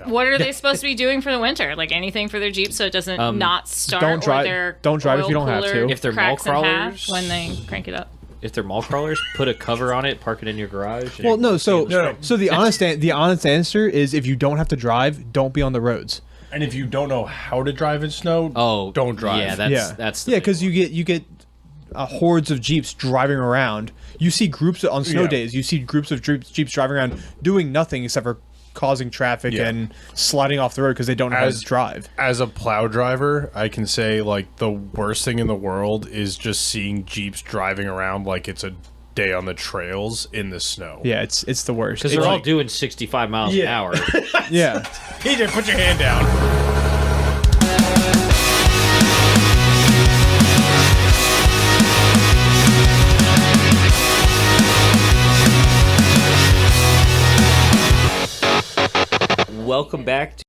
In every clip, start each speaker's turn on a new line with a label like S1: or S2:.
S1: What are they supposed to be doing for the winter? Like anything for their Jeep so it doesn't not start.
S2: Don't drive.
S1: Or their
S2: Don't drive if you don't
S1: oil
S2: have
S1: cooler
S2: to.
S3: If they're mall
S1: cracks in half
S3: crawlers,
S1: when they crank it up.
S3: if they're mall crawlers, put a cover on it, park it in your garage.
S2: Well, no. So
S4: No.
S2: so the honest answer is if you don't have to drive, don't be on the roads.
S4: And if you don't know how to drive in snow,
S3: oh,
S4: don't drive.
S3: Yeah, that's the
S2: yeah,
S3: big
S2: because
S3: one.
S2: you get hordes of Jeeps driving around. You see groups on snow days. You see groups of Jeeps driving around doing nothing except for causing traffic and sliding off the road because they don't know how to drive.
S4: As a plow driver, I can say like the worst thing in the world is just seeing Jeeps driving around like it's a day on the trails in the snow.
S2: Yeah, it's the worst.
S3: Because they're all doing 65 miles an hour.
S2: Yeah.
S4: PJ, put your hand down.
S3: Welcome back to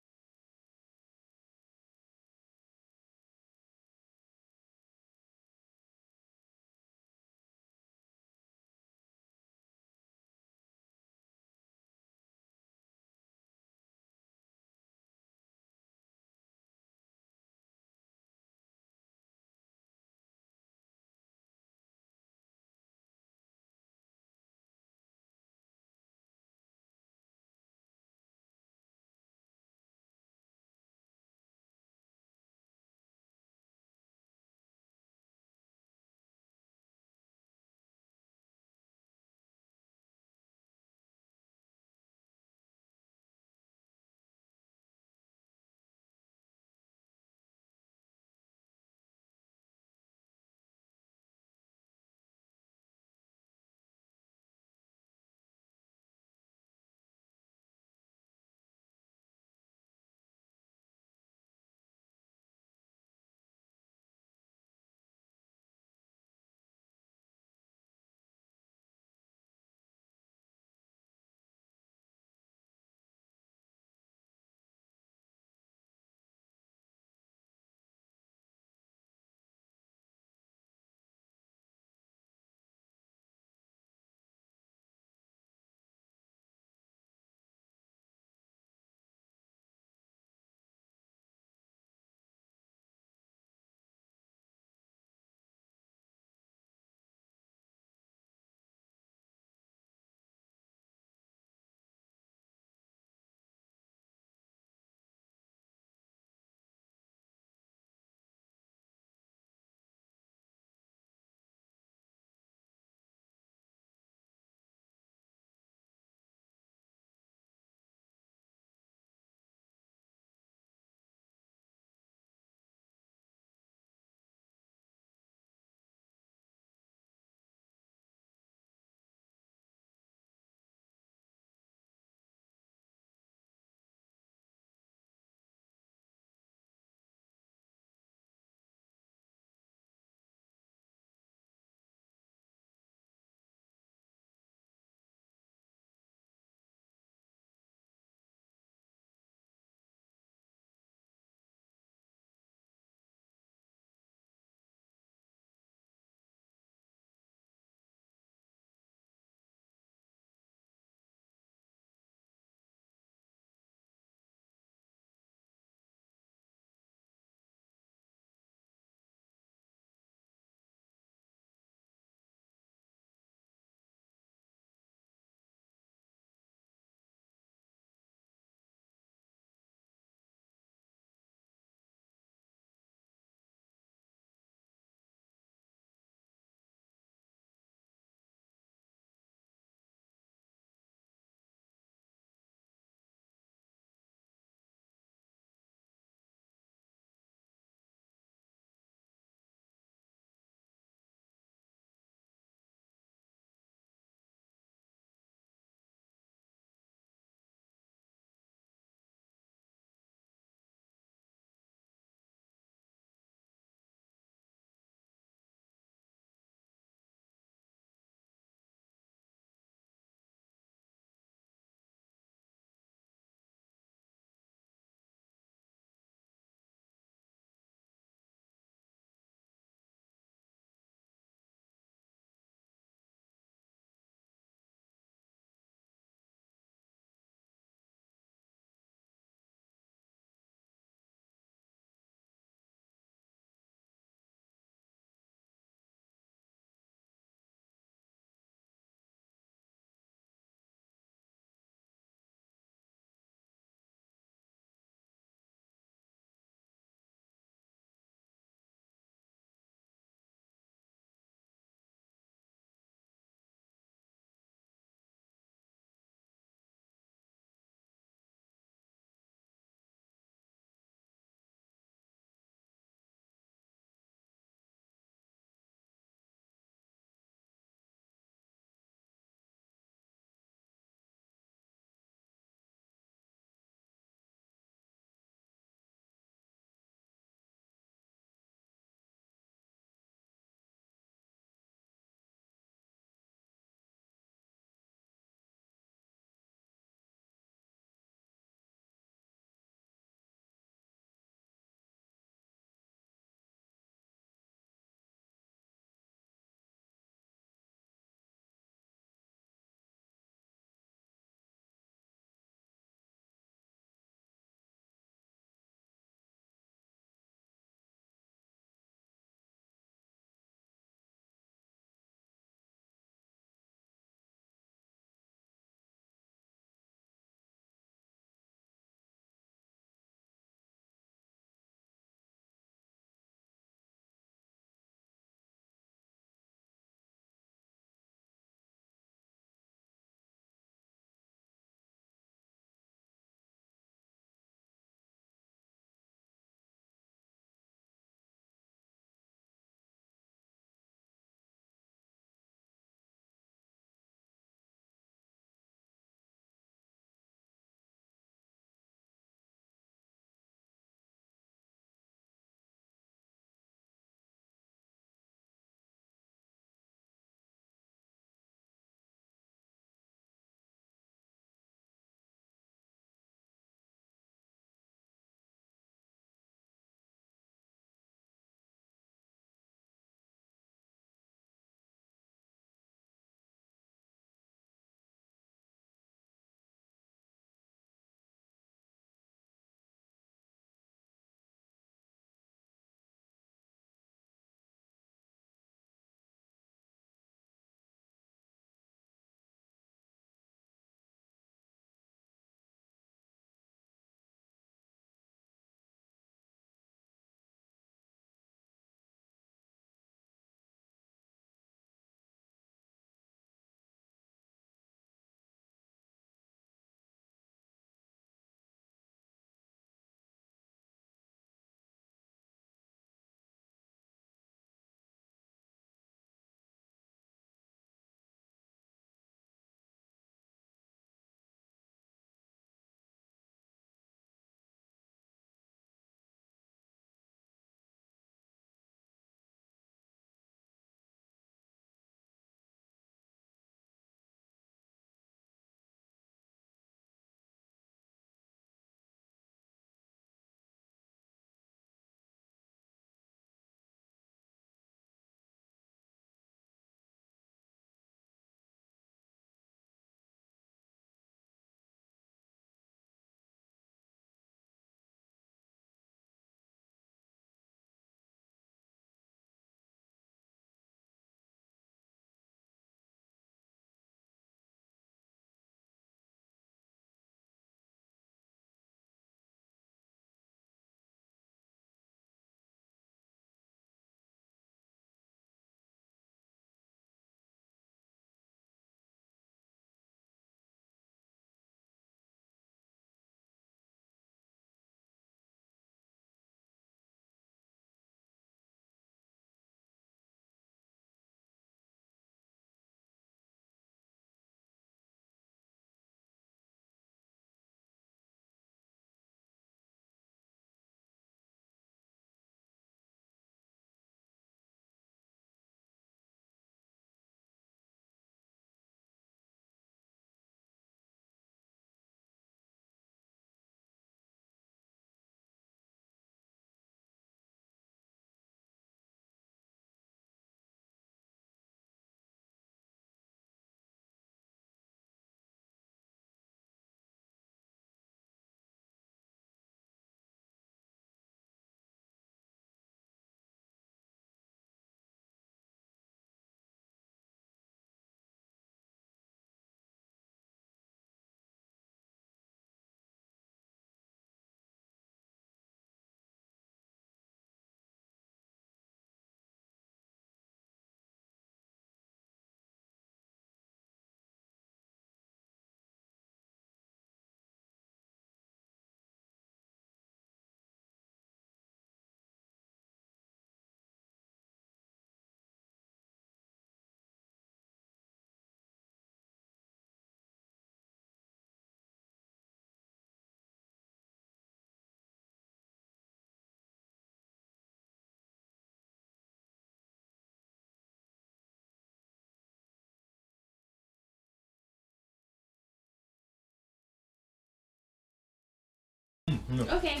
S1: Okay.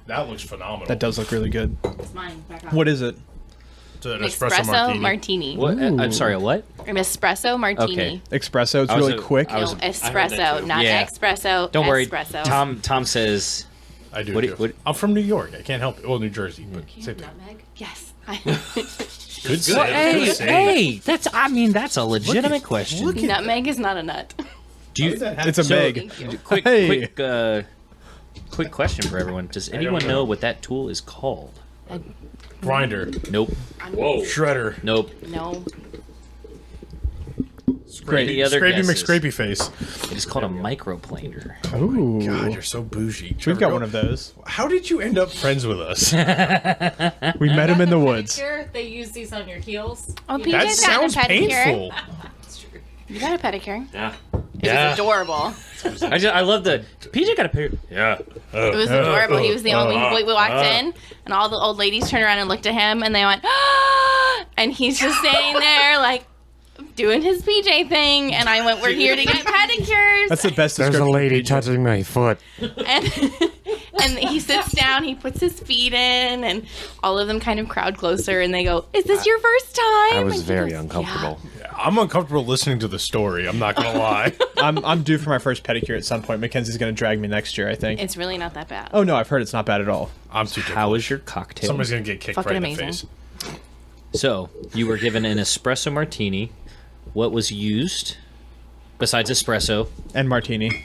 S4: That looks phenomenal.
S2: That does look really good.
S1: It's mine. Back off.
S2: What is it?
S4: It's an
S5: Espresso martini.
S3: What? I'm sorry, a what?
S5: An espresso martini.
S3: Okay.
S2: Espresso. It's
S3: I was
S2: really quick.
S3: I was-
S5: No,
S3: I heard that
S5: espresso,
S3: too.
S5: not
S3: Yeah.
S5: espresso.
S3: Don't worry.
S5: Espresso.
S3: Tom says.
S4: I do.
S3: What do
S4: too.
S3: you- what-
S4: I'm from New York. I can't help it. Well, New Jersey, but same thing.
S1: Nutmeg.
S5: Yes.
S4: Good save.
S3: Hey,
S4: Good save.
S3: hey, that's a legitimate question.
S5: Nutmeg is not a nut.
S3: Do you?
S2: It's a
S3: So-
S2: meg.
S3: Quick,
S2: Hey.
S3: quick question for everyone. Does anyone know what that tool is called?
S4: Grinder.
S3: Nope.
S4: Whoa. Shredder.
S3: Nope.
S5: No.
S2: Great.
S3: Any other
S4: Scrapey
S3: guesses?
S4: McScrapey face.
S3: It is called a microplaner.
S2: Ooh.
S4: God, you're so bougie.
S2: We've
S4: Trevor,
S2: got
S4: go-
S2: one of those.
S4: How did you end up friends with us?
S2: We met him in the woods.
S1: Pedicure, they use these on your heels.
S5: Oh,
S4: That
S5: PJ's gotten a
S4: sounds
S5: pedicure.
S4: painful.
S5: You got a pedicure.
S3: Yeah.
S5: It was adorable.
S3: I love the PJ got a pair. Yeah.
S5: It was adorable. He was the only. We walked in, and all the old ladies turned around and looked at him, and they went, "Ah!" And he's just sitting there like doing his PJ thing. And I went, "We're here to get pedicures."
S2: That's the best description.
S6: touching my foot.
S5: and and he sits down, he puts his feet in, and all of them kind of crowd closer, and they go, "Is this your first time?"
S6: I was
S5: And he
S6: very
S5: goes,
S6: uncomfortable.
S4: I'm uncomfortable listening to the story. I'm not gonna lie.
S2: I'm due for my first pedicure at some point. Mackenzie's gonna drag me next year, I think.
S5: "Yeah." It's really not that bad.
S2: Oh no, I've heard it's not bad at all.
S4: I'm too.
S3: How is your cocktail?
S4: Somebody's gonna get kicked
S5: Fucking
S4: right in the
S5: amazing.
S4: face.
S3: So you were given an espresso martini. What was used besides espresso?
S2: And martini.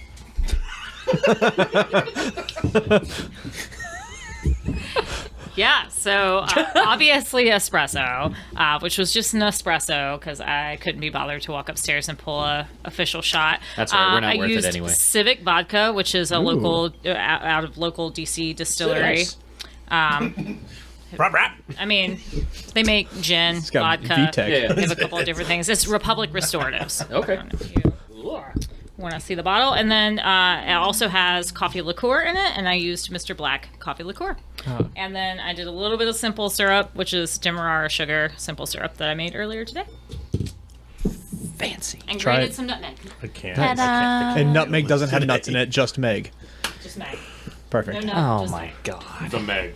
S1: Yeah, so obviously espresso, which was just an espresso because I couldn't be bothered to walk upstairs and pull a official shot.
S3: That's all right, we're not
S1: I
S3: worth it
S1: used
S3: anyway.
S1: Civic Vodka, which is a local out of local DC distillery.
S3: Nice.
S4: Rap, rap.
S1: I mean, they make gin,
S2: got
S1: vodka.
S2: VTech.
S3: Yeah.
S1: They have a couple of different things. It's Republic Restoratives.
S3: Okay.
S1: I don't know if you want to see the bottle. And then it also has coffee liqueur in it, and I used Mr. Black coffee liqueur. And then I did a little bit of simple syrup, which is Demerara sugar simple syrup that I made earlier today.
S3: Fancy.
S1: And
S2: Try
S1: grated
S2: it.
S1: some nutmeg.
S4: I can't.
S5: Ta-da.
S2: And nutmeg doesn't have nuts in it, just meg.
S1: Just meg.
S2: Perfect.
S1: No,
S3: Oh
S1: just
S3: my
S1: meg.
S3: god.
S4: The Meg.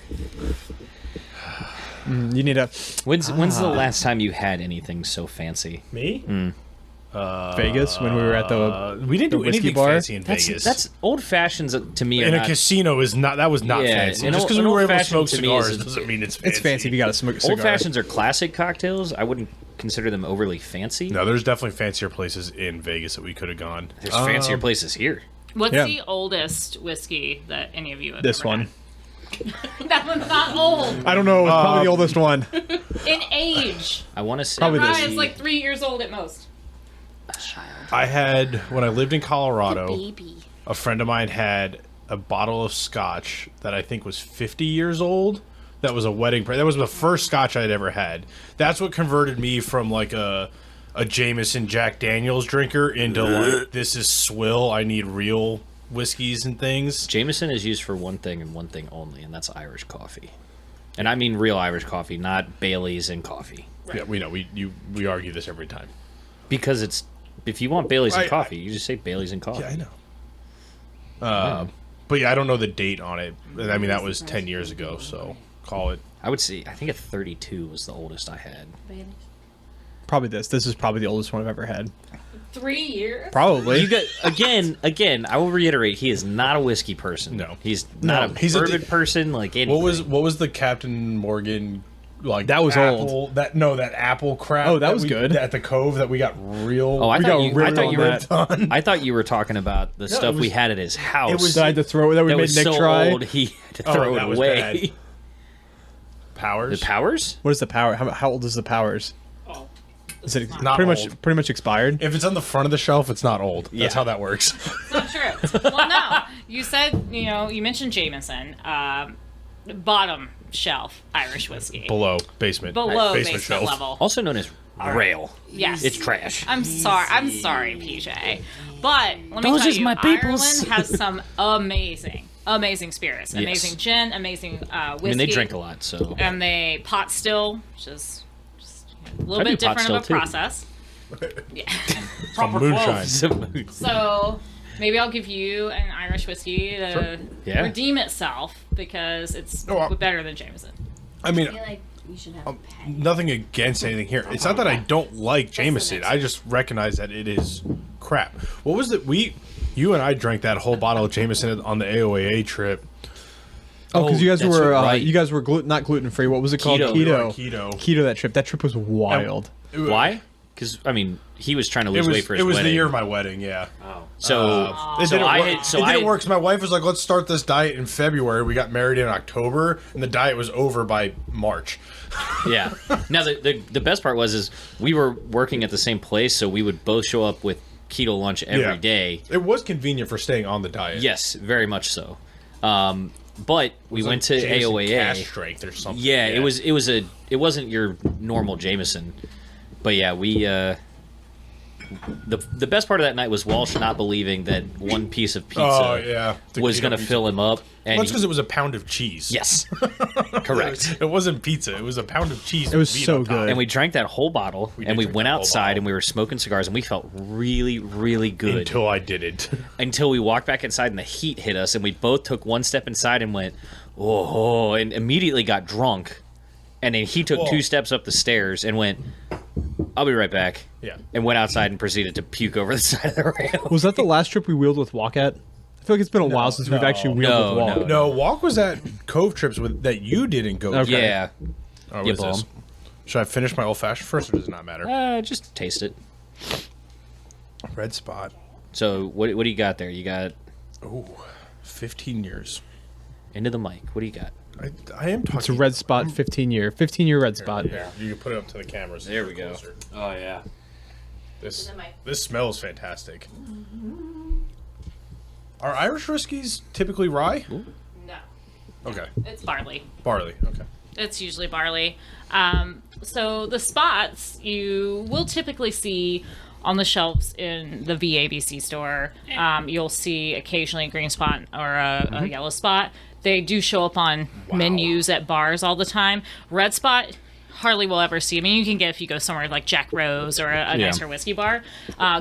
S2: You need a
S3: When's the last time you had anything so fancy?
S4: Me?
S2: Vegas when we were at the
S4: We didn't
S2: the
S4: do
S2: whiskey
S4: anything
S2: bar?
S4: fancy in Vegas.
S3: That's old fashions to me. Are
S4: in a
S3: not,
S4: casino is not. That was not
S3: Yeah,
S4: fancy.
S3: an
S4: Just
S3: old-
S4: because
S3: an
S4: we were able to
S3: old-fashioned
S4: smoke
S3: to me is-
S4: cigars doesn't mean it's fancy.
S2: It's fancy if you got to smoke a cigar.
S3: old fashions are classic cocktails. I wouldn't consider them overly fancy.
S4: No, there's definitely fancier places in Vegas that we could have gone.
S3: There's fancier places here.
S1: What's
S2: Yeah.
S1: the oldest whiskey that any of you have
S2: This
S1: ever
S2: one.
S1: had? That one's not old.
S2: I don't know. It's probably the oldest one.
S1: In age.
S3: I want to say
S2: Probably this.
S1: It's like 3 years old at most.
S4: I had when I lived in Colorado.
S5: Baby.
S4: A friend of mine had a bottle of scotch that I think was 50 years old. That was a wedding. That was the first scotch I'd ever had. That's what converted me from like a Jameson Jack Daniels drinker into like this is swill. I need real whiskeys and things.
S3: Jameson is used for one thing and one thing only, and that's Irish coffee. And I mean real Irish coffee, not Bailey's and coffee.
S4: Yeah, we know. We argue this every time.
S3: Because it's if you want Bailey's and
S4: I-
S3: coffee, you just say Bailey's and coffee.
S4: Yeah, I know. But yeah, I don't know the date on it. I mean, that was 10 years ago, so call it.
S3: I would say I think at 32 was the oldest I had.
S2: Probably this. This is probably the oldest one I've ever had.
S1: 3 years?
S2: Probably.
S3: You got again. I will reiterate, he is not a whiskey person.
S4: No.
S3: he's not
S2: No,
S3: a
S4: he's a-
S3: bourbon person. Like anything.
S4: What was the Captain Morgan like?
S2: That was
S4: apple,
S2: old.
S4: That apple crap.
S2: Oh, that was good.
S4: At the Cove that we got real.
S3: Oh, I
S4: we
S3: thought
S4: got
S3: you. I
S4: ripped
S3: thought
S4: on
S3: you were.
S4: that.
S3: I thought you were talking about the stuff
S4: it
S3: we
S4: was-
S3: had at his house.
S4: was-
S2: That I had to throw that we
S3: that
S2: made
S3: was
S2: Nick
S3: so
S2: try.
S3: old he had to
S4: Oh,
S3: throw
S4: that
S3: it
S4: was
S3: away.
S4: bad. Powers.
S3: The powers?
S2: What is the power? How old is the powers?
S1: Oh.
S2: Is it
S4: Not
S2: pretty
S4: old.
S2: much expired?
S4: If it's on the front of the shelf, it's not old. That's how that works.
S1: It's not true. Well, no. You said, you mentioned Jameson. Bottom shelf Irish whiskey.
S4: Below basement.
S1: Below
S4: basement
S1: basement
S4: shelf.
S1: level.
S3: Also known as rail.
S1: Yes.
S3: It's trash.
S1: I'm sorry, PJ. But let me
S3: Those
S1: tell
S3: is
S1: you,
S3: my peoples.
S1: Ireland has some amazing spirits. Amazing gin, amazing whiskey.
S3: I mean, they drink a lot, so
S1: And they pot still, which is just a little
S3: I
S1: bit
S3: do pot
S1: different of a
S3: still, too.
S1: process. Yeah.
S4: Some moonshine.
S1: So maybe I'll give you an Irish whiskey to redeem itself because it's better than Jameson.
S4: I mean,
S5: I feel like we should have a pet.
S4: nothing against anything here. It's not that I don't like Jameson. I just recognize that it is crap. What was it? You and I drank that whole bottle of Jameson on the AOAA trip.
S2: Oh, because you guys
S3: that's
S2: were
S3: right.
S2: you guys were not gluten free. What was it called?
S3: Keto.
S2: Keto. That trip. That trip was wild.
S3: Why? Because I mean, he was trying to lose weight for his
S4: wedding. It was
S3: wedding.
S4: the year of my wedding, yeah.
S3: Oh. So
S4: it didn't work. So my wife was like, "Let's start this diet in February." We got married in October, and the diet was over by March.
S3: Yeah. Now the best part was we were working at the same place, so we would both show up with keto lunch every day.
S4: It was convenient for staying on the diet.
S3: Yes, very much so. But we went to AOAA.
S4: Cash strength or something.
S3: Yeah, it wasn't your normal Jameson. But yeah, we the best part of that night was Walsh not believing that one piece of pizza was going to fill him up. And
S4: that's because it was a pound of cheese.
S3: Yes, correct.
S4: It wasn't pizza. It was a pound of cheese.
S2: It was so good.
S3: And we drank that whole bottle, and we went outside, and we were smoking cigars, and we felt really, really good.
S4: Until I didn't.
S3: Until we walked back inside, and the heat hit us, and we both took one step inside and went, oh, and immediately got drunk. And then he took 2 steps up the stairs and went, I'll be right back.
S4: Yeah.
S3: And went outside and proceeded to puke over the side of the rail.
S2: Was that the last trip we wheeled with Walk at? I feel like it's been a while since we've actually wheeled with Walk.
S4: No, Walk was at Cove trips that you didn't go to.
S3: Yeah.
S4: Oh, what is this? Should I finish my old fashioned first, or does it not matter?
S3: Just taste it.
S4: Red Spot.
S3: So what do you got there? You got
S4: 15 years.
S3: into the mic. What do you got?
S4: I am talking.
S2: It's a Red Spot 15-year Red Spot.
S4: Yeah, you can put it up to the cameras.
S3: There we go. Oh yeah.
S4: This smells fantastic. Are Irish whiskeys typically rye?
S1: No.
S4: Okay.
S1: It's barley.
S4: Barley. Okay.
S1: It's usually barley. So the spots you will typically see on the shelves in the VABC store. You'll see occasionally a green spot or a yellow spot. They do show up on menus at bars all the time. Red spot, hardly will ever see. I mean, you can get if you go somewhere like Jack Rose or a nicer whiskey bar.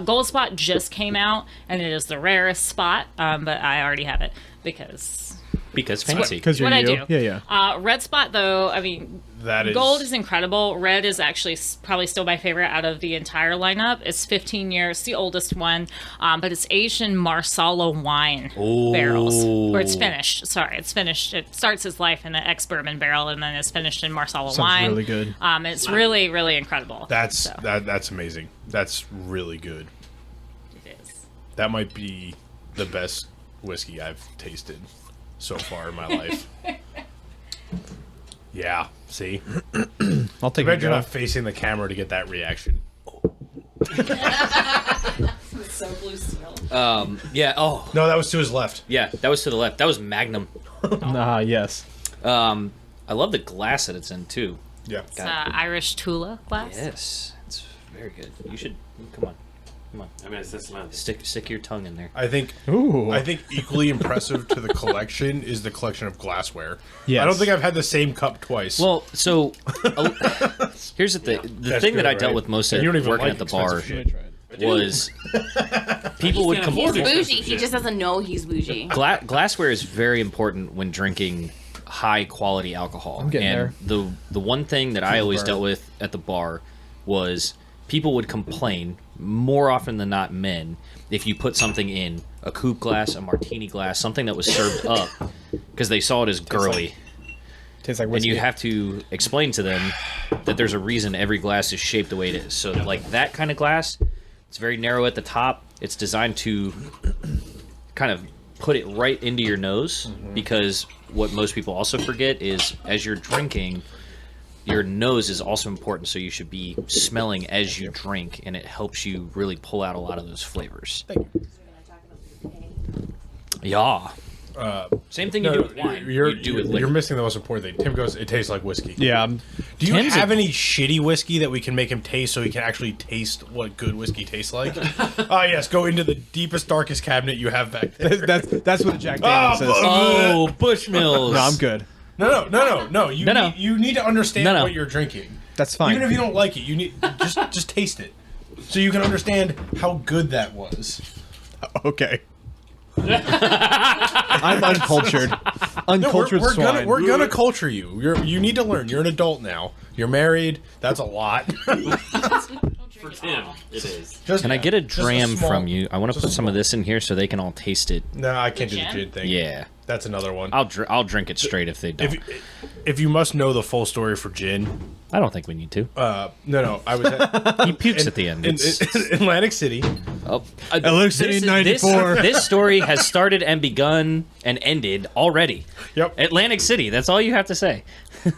S1: Gold spot just came out, and it is the rarest spot, but I already have it because
S3: fancy.
S2: Because
S1: what I
S2: you.
S1: do.
S2: Yeah.
S1: Red spot, though, I mean, gold is incredible. Red is actually probably still my favorite out of the entire lineup. It's 15 years, the oldest one, but it's aged in Marsala wine barrels. Or it's finished. Sorry, it's finished. It starts its life in an ex-bourbon barrel, and then it's finished in Marsala wine.
S2: Sounds really good.
S1: It's really, really incredible.
S4: That's amazing. That's really good.
S1: It is.
S4: That might be the best whiskey I've tasted so far in my life. Yeah, see?
S2: I'll take
S4: Imagine
S2: it.
S4: not facing the camera to get that reaction.
S1: It's so blue steel.
S3: Yeah. Oh.
S4: No, that was to his left.
S3: Yeah, that was to the left. That was Magnum.
S2: Yes.
S3: I love the glass that it's in too.
S4: Yeah.
S1: It's Irish Tula glass.
S3: Yes, it's very good. You should come on.
S6: I mean, it's this amount.
S3: Stick your tongue in there.
S4: I think equally impressive to the collection is the collection of glassware.
S2: Yes.
S4: I don't think I've had the same cup twice.
S3: Well, so here's the thing. The thing that I dealt with most at
S4: you don't even
S3: working
S4: like
S3: at the bar
S4: expensive shit.
S3: was people would
S5: He's
S3: complain.
S5: bougie. He just doesn't know he's bougie.
S3: Glassware is very important when drinking high quality alcohol.
S2: I'm getting
S3: and the one thing that I always dealt with at the bar was people would complain more often than not, men, if you put something in a coupe glass, a martini glass, something that was served up, because they saw it as girly.
S2: Tastes like
S3: And
S2: whiskey.
S3: you have to explain to them that there's a reason every glass is shaped the way it is. So, like that kind of glass, it's very narrow at the top. It's designed to kind of put it right into your nose, because what most people also forget is as you're drinking, your nose is also important, so you should be smelling as you drink, and it helps you really pull out a lot of those flavors. Yeah. Same thing you do with wine.
S4: You're
S3: you do with liquor.
S4: missing the most important thing. Tim goes, it tastes like whiskey.
S2: Yeah.
S4: Do you
S3: Tim's
S4: have any shitty whiskey that we can make him taste so he can actually taste what good whiskey tastes like? Yes, go into the deepest, darkest cabinet you have back there.
S2: That's what the Jack Daniels says.
S3: Oh, Bushmills.
S2: No, I'm good.
S4: No. You
S3: No.
S4: you need to understand
S3: No.
S4: what you're drinking.
S2: That's fine.
S4: Even if you don't like it, you need just taste it, so you can understand how good that was.
S2: Okay. I'm uncultured. Uncultured
S4: we're
S2: swine.
S4: we're gonna culture you. You need to learn. You're an adult now. You're married. That's a lot.
S6: For Tim, it is.
S3: Can I get a dram
S4: small-
S3: from you? I want to put some of this in here so they can all taste it.
S4: No, I can't do the
S5: gin?
S4: gin thing.
S3: Yeah.
S4: That's another one.
S3: I'll drink it straight if they don't.
S4: If you must know the full story for gin,
S3: I don't think we need to.
S4: no, I was at,
S3: He pukes at the end.
S4: in
S3: It's-
S4: Atlantic City.
S3: Oh,
S2: Atlantic City
S3: this-
S2: in '94.
S3: This story has started and begun and ended already.
S4: Yep.
S3: Atlantic City. That's all you have to say.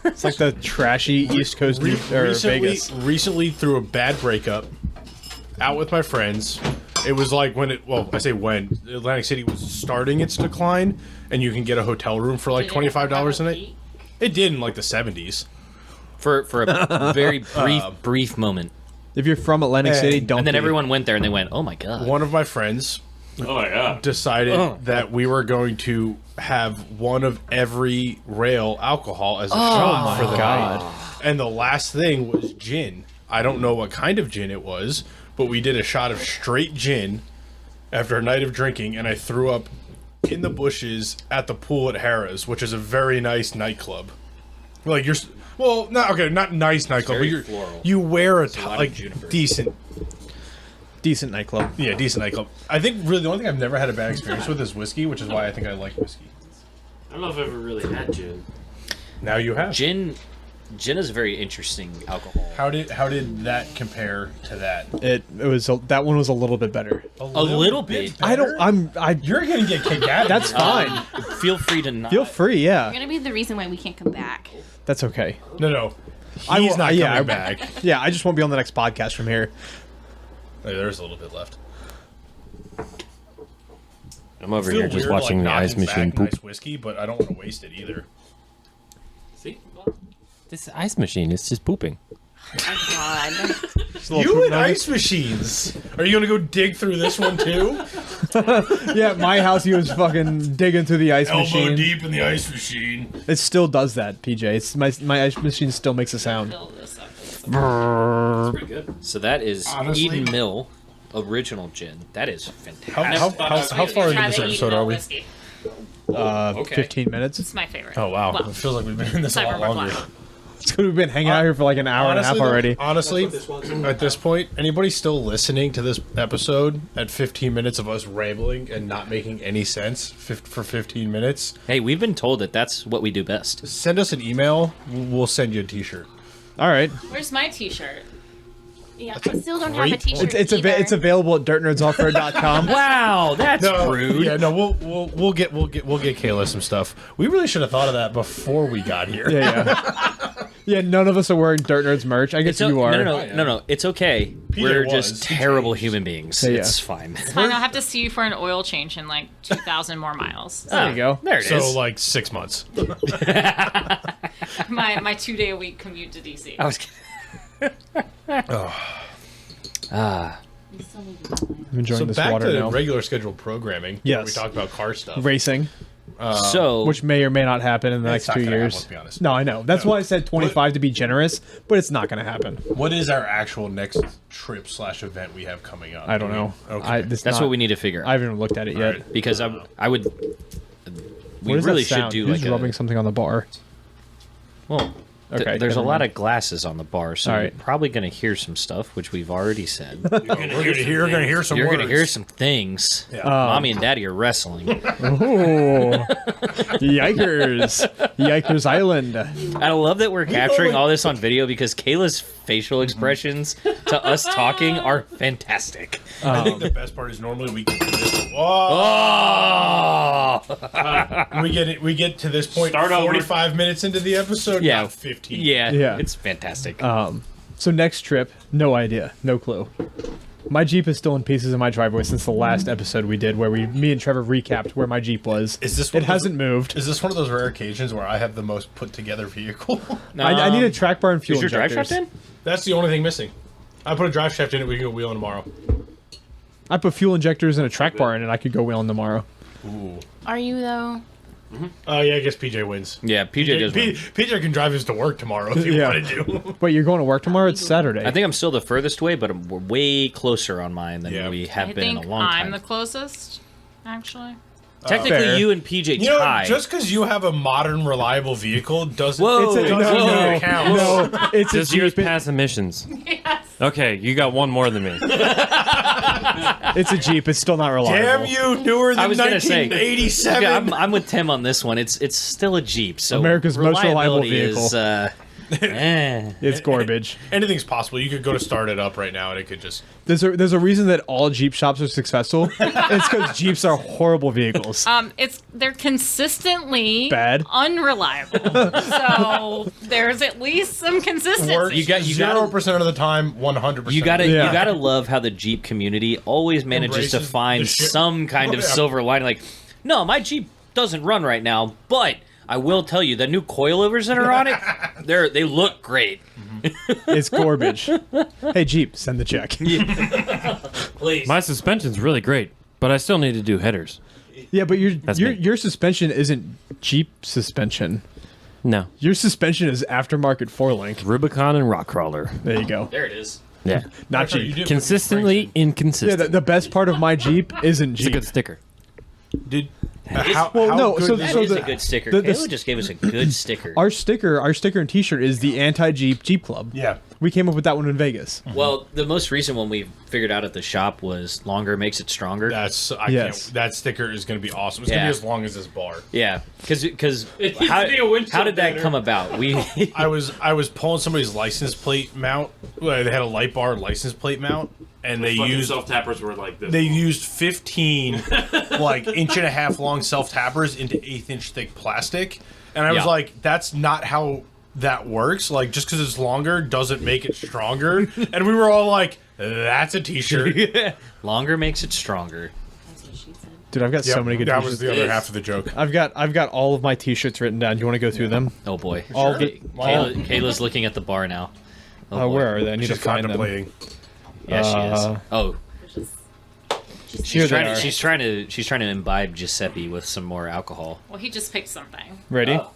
S2: It's like the trashy East Coast or Vegas.
S4: Recently, through a bad breakup, out with my friends. It was like I say when Atlantic City was starting its decline, and you can get a hotel room for like $25 a night. It did in like the 70s.
S3: For a very brief moment.
S2: If you're from Atlantic City, don't.
S3: And then
S2: be.
S3: everyone went there and they went, "Oh my god."
S4: One of my friends
S6: Oh my god.
S4: decided that we were going to have one of every rail alcohol as a shot for the
S2: God.
S4: night. And the last thing was gin. I don't know what kind of gin it was, but we did a shot of straight gin after a night of drinking, and I threw up in the bushes at the pool at Harrah's, which is a very nice nightclub. Like not nice nightclub, but
S3: very floral.
S4: you wear a
S3: lot of
S4: like
S3: juniper.
S4: decent
S2: nightclub.
S4: Yeah, decent nightclub. I think really the only thing I've never had a bad experience with is whiskey, which is why I think I like whiskey.
S6: I don't know if I've ever really had gin.
S4: Now you have.
S3: Gin is a very interesting alcohol.
S4: How did that compare to that?
S2: It was that one was a little bit better.
S3: A little bit.
S4: better?
S2: You're
S4: You're gonna get kicked out.
S2: That's fine.
S3: Feel free to not.
S2: Feel free. Yeah,
S5: You're gonna be the reason why we can't come back.
S2: that's okay.
S4: No.
S2: I
S4: He's
S2: will-
S4: not
S2: yeah,
S4: coming
S2: I-
S4: back.
S2: Yeah, I just won't be on the next podcast from here.
S4: Hey, there's a little bit left.
S7: I'm over
S4: Feel
S7: here just
S4: weird,
S7: watching
S4: like,
S7: the ice
S4: knocking
S7: machine
S4: back
S7: poop.
S4: nice whiskey, but I don't want to waste it either.
S6: See?
S7: This ice machine is just pooping.
S5: Oh God.
S4: You and ice machines. Are you gonna go dig through this one too?
S2: Yeah, at my house he was fucking digging through the ice machine.
S4: deep in the ice machine.
S2: It still does that, PJ. It's my ice machine still makes a sound.
S1: Fill this up.
S6: Pretty good.
S3: So that is
S4: Honestly-
S3: Eden Mill original gin. That is fantastic.
S4: How far into
S1: Try
S4: this
S1: the
S4: episode
S1: Eden
S4: are we?
S1: whiskey.
S3: Okay.
S2: 15 minutes.
S1: It's my favorite.
S4: Oh wow,
S1: Well,
S4: it feels like we've been in this a lot
S1: Cyberpunk
S4: longer.
S1: Black.
S2: It's good we've been hanging out here for like an hour and a half
S4: though,
S2: already.
S4: Honestly, at this point, anybody still listening to this episode at 15 minutes of us rambling and not making any sense for 15 minutes,
S3: Hey, we've been told that that's what we do best.
S4: send us an email. We'll send you a T-shirt.
S2: All right.
S1: Where's my T-shirt?
S5: Yeah, I still don't have a
S4: great
S5: T-shirt.
S2: It's
S5: either.
S2: it's available at dirtnerdsoffroad.com.
S3: Wow, that's rude.
S4: Yeah, no, we'll get Kayla some stuff. We really should have thought of that before we got here.
S2: Yeah. Yeah, none of us are wearing Dirt Nerds merch. I guess
S3: It's
S2: you are.
S3: No. It's okay. We're
S4: was.
S3: just terrible human beings.
S2: Yeah.
S3: It's fine.
S1: Fine, I'll have to see you for an oil change in like 2,000 more miles.
S2: There you go.
S3: There it is.
S4: So like 6 months.
S1: My 2-day-a-week commute to DC.
S3: I was.
S2: I'm enjoying
S4: So
S2: this
S4: back
S2: water
S4: to
S2: now.
S4: regular scheduled programming. Where
S2: Yes.
S4: we talked about car stuff.
S2: Racing,
S3: So
S2: which may or may not happen in the
S4: It's
S2: next
S4: not
S2: 2
S4: gonna happen,
S2: years.
S4: let's be honest.
S2: No, I know. That's why I said 25 to be generous, but it's not going to happen.
S4: What is our actual next trip / event we have coming up?
S2: I don't know.
S4: Okay.
S3: that's what we need to figure
S2: I
S3: out.
S2: haven't even looked at it yet.
S4: Alright.
S3: Because I would. We
S2: What is
S3: really
S2: that sound?
S3: should do
S2: Who's
S3: like
S2: rubbing
S3: a.
S2: something on the bar?
S3: Well,
S2: Okay,
S3: there's a
S2: never
S3: lot
S2: mind.
S3: of glasses on the bar, so
S2: All
S3: you're
S2: right.
S3: probably going to hear some stuff, which we've already said.
S4: We're gonna hear some
S3: You're
S4: words.
S3: going to hear some things.
S4: Yeah.
S3: Mommy and Daddy are wrestling.
S2: Oh, yikers! Yikers Island.
S3: I love that we're capturing all this on video because Kayla's facial expressions to us talking are fantastic.
S4: I think the best part is normally we get to this.
S3: Oh!
S4: We get to this point.
S6: Start over.
S4: 45 minutes into the episode.
S3: Yeah.
S4: Not 15.
S3: Yeah,
S2: Yeah.
S3: it's fantastic.
S2: So next trip, no idea, no clue. My Jeep is still in pieces in my driveway since the last episode we did, where me and Trevor recapped where my Jeep was.
S4: Is this one
S2: It
S4: of those-
S2: hasn't moved.
S4: Is this one of those rare occasions where I have the most put together vehicle?
S2: I need a track bar and fuel
S3: Is your drive
S2: injectors.
S3: shaft in?
S4: That's the only thing missing. I put a drive shaft in it. We can go wheeling tomorrow.
S2: I put fuel injectors and a track bar in it. I could go wheeling tomorrow.
S4: Ooh.
S5: Are you though?
S4: Oh yeah, I guess PJ wins.
S3: Yeah, PJ does win.
S4: PJ can drive his to work tomorrow if you
S2: Yeah.
S4: wanted to.
S2: Wait, you're going to work tomorrow? It's Saturday.
S3: I think I'm still the furthest away, but we're way closer on mine than
S4: Yeah.
S3: we have
S1: I
S3: been in
S1: think
S3: a long time.
S1: I'm the closest, actually.
S3: Technically,
S2: Fair.
S3: you and PJ
S4: You know,
S3: tie.
S4: just because you have a modern, reliable vehicle doesn't.
S3: Whoa,
S2: It's a,
S4: doesn't
S2: no,
S4: mean it counts.
S2: no, it's a
S7: Does yours
S2: Jeep.
S7: pass emissions?
S5: Yes.
S7: Okay, you got one more than me.
S2: It's a Jeep. It's still not reliable.
S4: Damn you, newer than
S3: I was gonna say,
S4: 1987.
S3: okay, I'm with Tim on this one. It's still a Jeep. So
S2: America's most reliable
S3: reliability is,
S2: vehicle. It's garbage.
S4: Anything's possible. You could go to start it up right now, and it could just.
S2: There's a reason that all Jeep shops are successful. It's because Jeeps are horrible vehicles.
S1: They're consistently
S2: Bad.
S1: unreliable. So there's at least some consistency.
S4: Works
S3: You got-
S4: 0% of the time, 100%.
S3: You gotta
S2: Yeah.
S3: you gotta love how the Jeep community always manages to
S4: Embraces
S3: find
S4: the shit.
S3: some kind of
S4: Yeah.
S3: silver lining. Like, no, my Jeep doesn't run right now, but I will tell you the new coilovers that are on it, they look great.
S2: It's garbage. Hey Jeep, send the check.
S6: Please.
S7: My suspension's really great, but I still need to do headers.
S2: Yeah, but
S7: That's me.
S2: your suspension isn't Jeep suspension.
S7: No.
S2: Your suspension is aftermarket 4-link.
S7: Rubicon and Rock Crawler.
S2: There you go.
S6: There it is.
S7: Yeah.
S2: Not
S4: You
S2: Jeep.
S4: did-
S7: Consistently
S2: Yeah,
S7: inconsistent.
S2: the best part of my Jeep isn't
S7: It's a
S2: Jeep.
S7: good sticker.
S4: Did how,
S2: Well,
S4: how
S2: no,
S4: good
S2: so-
S4: is
S3: That
S2: so
S3: is
S2: the-
S3: a good sticker.
S2: the-
S3: Kayla just gave us a good sticker.
S2: Our sticker and T-shirt is the anti-Jeep Jeep Club.
S4: Yeah.
S2: We came up with that one in Vegas.
S3: Well, the most recent one we figured out at the shop was longer makes it stronger.
S4: That's
S2: Yes.
S4: can't. That sticker is going to be awesome. It's going
S3: Yeah.
S4: to be as long as this bar.
S3: Yeah, because
S6: It needs
S3: how,
S6: to be a windshield
S3: how did that
S6: better.
S3: come about? We
S4: I was pulling somebody's license plate mount. Well, they had a light bar license plate mount, and they used
S6: self tappers were like this.
S4: they used 15 like inch and a half long self tappers into 1/8 inch thick plastic, and I was
S3: Yeah.
S4: like, that's not how that works. Like, just because it's longer doesn't make it stronger. And we were all like, that's a T-shirt.
S3: longer makes it stronger.
S2: Dude, I've got so
S4: Yep,
S2: many good
S4: that
S2: T-shirts.
S4: was the other half of the joke.
S2: I've got all of my T-shirts written down. Do you want to go through them?
S3: Oh boy,
S2: All the-
S3: Kayla's looking at the bar now. Oh, boy.
S2: where are they? I need
S4: Just
S2: to find them.
S4: contemplating.
S3: Yeah, she is.
S2: Uh,
S3: Oh,
S2: Here
S3: she's
S2: they
S3: trying,
S2: are.
S3: she's trying to imbibe Giuseppe with some more alcohol.
S1: Well, he just picked something.
S2: Ready?
S4: Oh.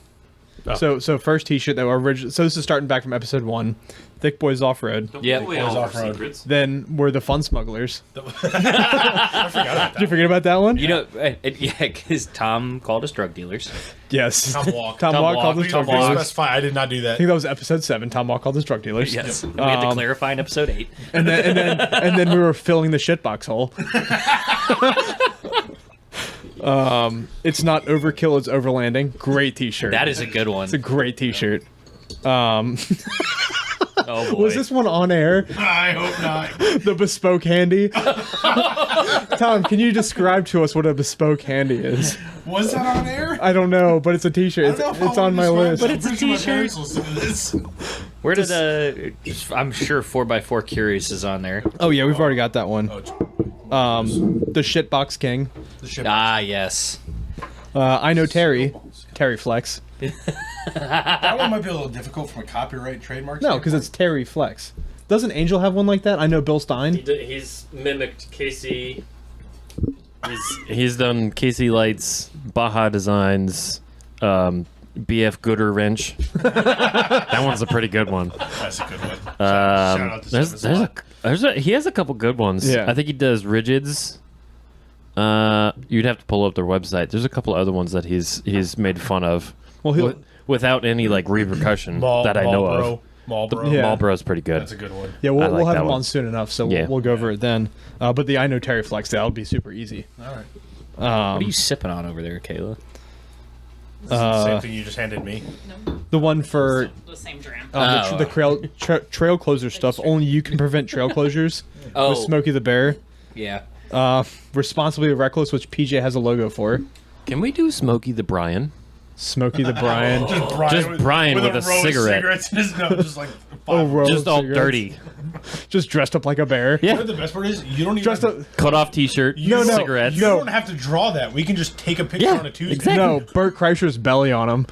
S2: So first T-shirt that were original. So this is starting back from episode 1. Thick Boys Off Road.
S6: Don't
S3: Yeah.
S6: give away all our
S4: off-road.
S6: secrets.
S2: Then we're the Fun Smugglers.
S4: I forgot about that.
S2: Did you forget about that one?
S3: You know, yeah, because Tom called us drug dealers.
S2: Yes.
S4: Tom Walk.
S2: Tom Walk called us
S4: Please
S2: drug
S4: don't
S2: dealers.
S4: specify. I did not do
S2: I think
S4: that.
S2: that was episode 7. Tom Walk called us drug dealers.
S3: Yes, and we had to clarify in episode 8.
S2: And then we were filling the shitbox hole. It's not overkill, it's overlanding. Great T-shirt.
S3: That is a good one.
S2: It's a great T-shirt.
S3: Oh boy.
S2: Was this one on air?
S4: I hope not.
S2: The bespoke handy. Tom, can you describe to us what a bespoke handy is?
S4: Was that on air?
S2: I don't know, but it's a T-shirt. It's on my list.
S3: it's a T-shirt. Where did I'm sure 4x4 Curious is on there.
S2: Oh yeah, we've already got that one.
S4: Oh,
S2: The shitbox king.
S4: the ship.
S3: Ah, yes.
S2: I know Terry. Terry Flex.
S4: That one might be a little difficult from a copyright trademark.
S2: No, because it's Terry Flex. Doesn't Angel have one like that? I know Bill Stein.
S6: He's mimicked Casey.
S7: He's done Casey Lights, Baja Designs, BF Gooder Wrench. That one's a pretty good one.
S4: That's a good one. Shout out to
S7: There's he has a couple good ones.
S2: Yeah.
S7: I think he does rigids. You'd have to pull up their website. There's a couple other ones that he's made fun of.
S2: Well, he'll,
S7: Without any like repercussion that I know of.
S4: Marlboro.
S2: Yeah.
S7: Marlboro's pretty good.
S4: That's a good one.
S2: yeah,
S7: I
S2: we'll
S7: like
S2: have
S7: that
S2: him
S7: one.
S2: on soon enough, so
S7: Yeah.
S2: we'll go over it then. But the I know Terry Flex, that'll be super easy.
S4: All right.
S3: What are you sipping on over there, Kayla?
S4: Same thing you just handed me.
S2: The one for
S1: The same dram.
S3: Oh.
S2: the trail closure stuff. Only you can prevent trail closures
S3: Oh,
S2: with Smokey the Bear.
S3: yeah.
S2: Responsibly Reckless, which PJ has a logo for.
S7: Can we do Smokey the Brian?
S2: Smokey the Brian.
S7: Just Brian with a
S4: row of
S7: cigarette.
S4: cigarettes in his nose, just like
S2: Oh,
S4: five.
S2: row
S7: Just
S2: of
S7: all
S2: cigarettes.
S7: dirty.
S2: Just dressed up like a bear.
S7: Yeah.
S4: You know what the best part is? You don't even
S2: Dressed
S4: have
S2: up.
S7: Cut off T-shirt.
S2: No,
S7: cigarettes.
S4: You don't have to draw that. We can just take a picture
S7: Yeah,
S4: on a Tuesday.
S7: exactly.
S2: No, Bert Kreischer's belly on him.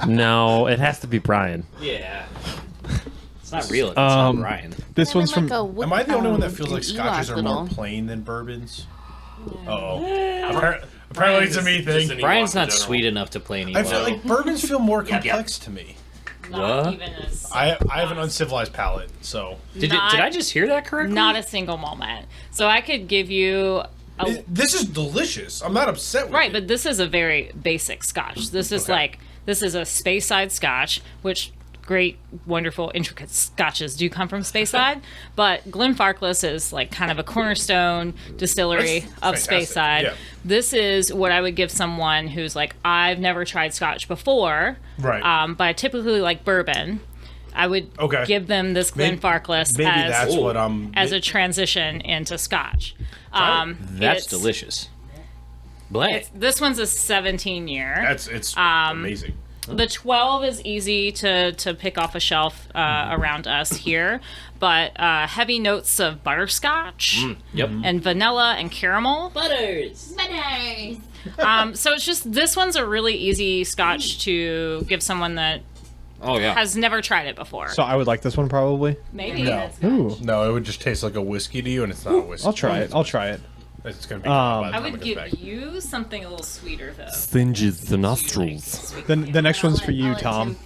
S7: No, it has to be Brian.
S6: Yeah.
S3: It's not real. It's not Ryan.
S2: This one's from.
S4: Am I the only one that feels like scotches are more
S5: little.
S4: plain than bourbons? Uh-oh. Apparently it's a me
S6: Just
S4: thing.
S6: an
S3: Brian's
S6: Ewok in
S3: not
S6: general.
S3: sweet enough to play any
S4: I feel
S3: well.
S4: like bourbons feel more complex to me.
S1: Not
S3: What?
S1: even as.
S4: I have an uncivilized palate, so
S3: Did
S1: not-
S3: I just hear that correctly?
S1: Not a single moment. So I could give you
S4: This is delicious. I'm not upset with
S1: Right,
S4: it.
S1: but this is a very basic Scotch. This is this is a Speyside Scotch, which great, wonderful, intricate Scotches do come from Speyside, but Glenfarclas is like kind of a cornerstone distillery
S4: That's
S1: of
S4: fantastic.
S1: Speyside.
S4: Yeah.
S1: This is what I would give someone who's like, I've never tried Scotch before,
S4: Right.
S1: but I typically like bourbon. I would give them this
S4: Maybe-
S1: Glenfarclas
S4: Maybe
S1: as,
S4: that's what I'm.
S1: as a transition into Scotch.
S3: That's
S1: It's-
S3: delicious. Blank.
S1: This one's a 17 year.
S4: It's amazing.
S1: The 12 is easy to pick off a shelf around us here, but heavy notes of butterscotch
S3: Yep.
S1: and vanilla and caramel.
S5: Butters.
S1: So it's just, this one's a really easy Scotch to give someone that
S3: Oh yeah.
S1: has never tried it before.
S2: So I would like this one probably.
S1: Maybe.
S4: No.
S2: Ooh.
S4: No, it would just taste like a whiskey to you, and it's not a whiskey.
S2: I'll try it. I'll try it.
S4: It's gonna be. by the
S1: I
S4: time
S1: would
S4: it goes back.
S1: give you something a little sweeter though.
S7: Singes the nostrils.
S2: Then the next one's for you,
S5: I'll let
S2: Tom.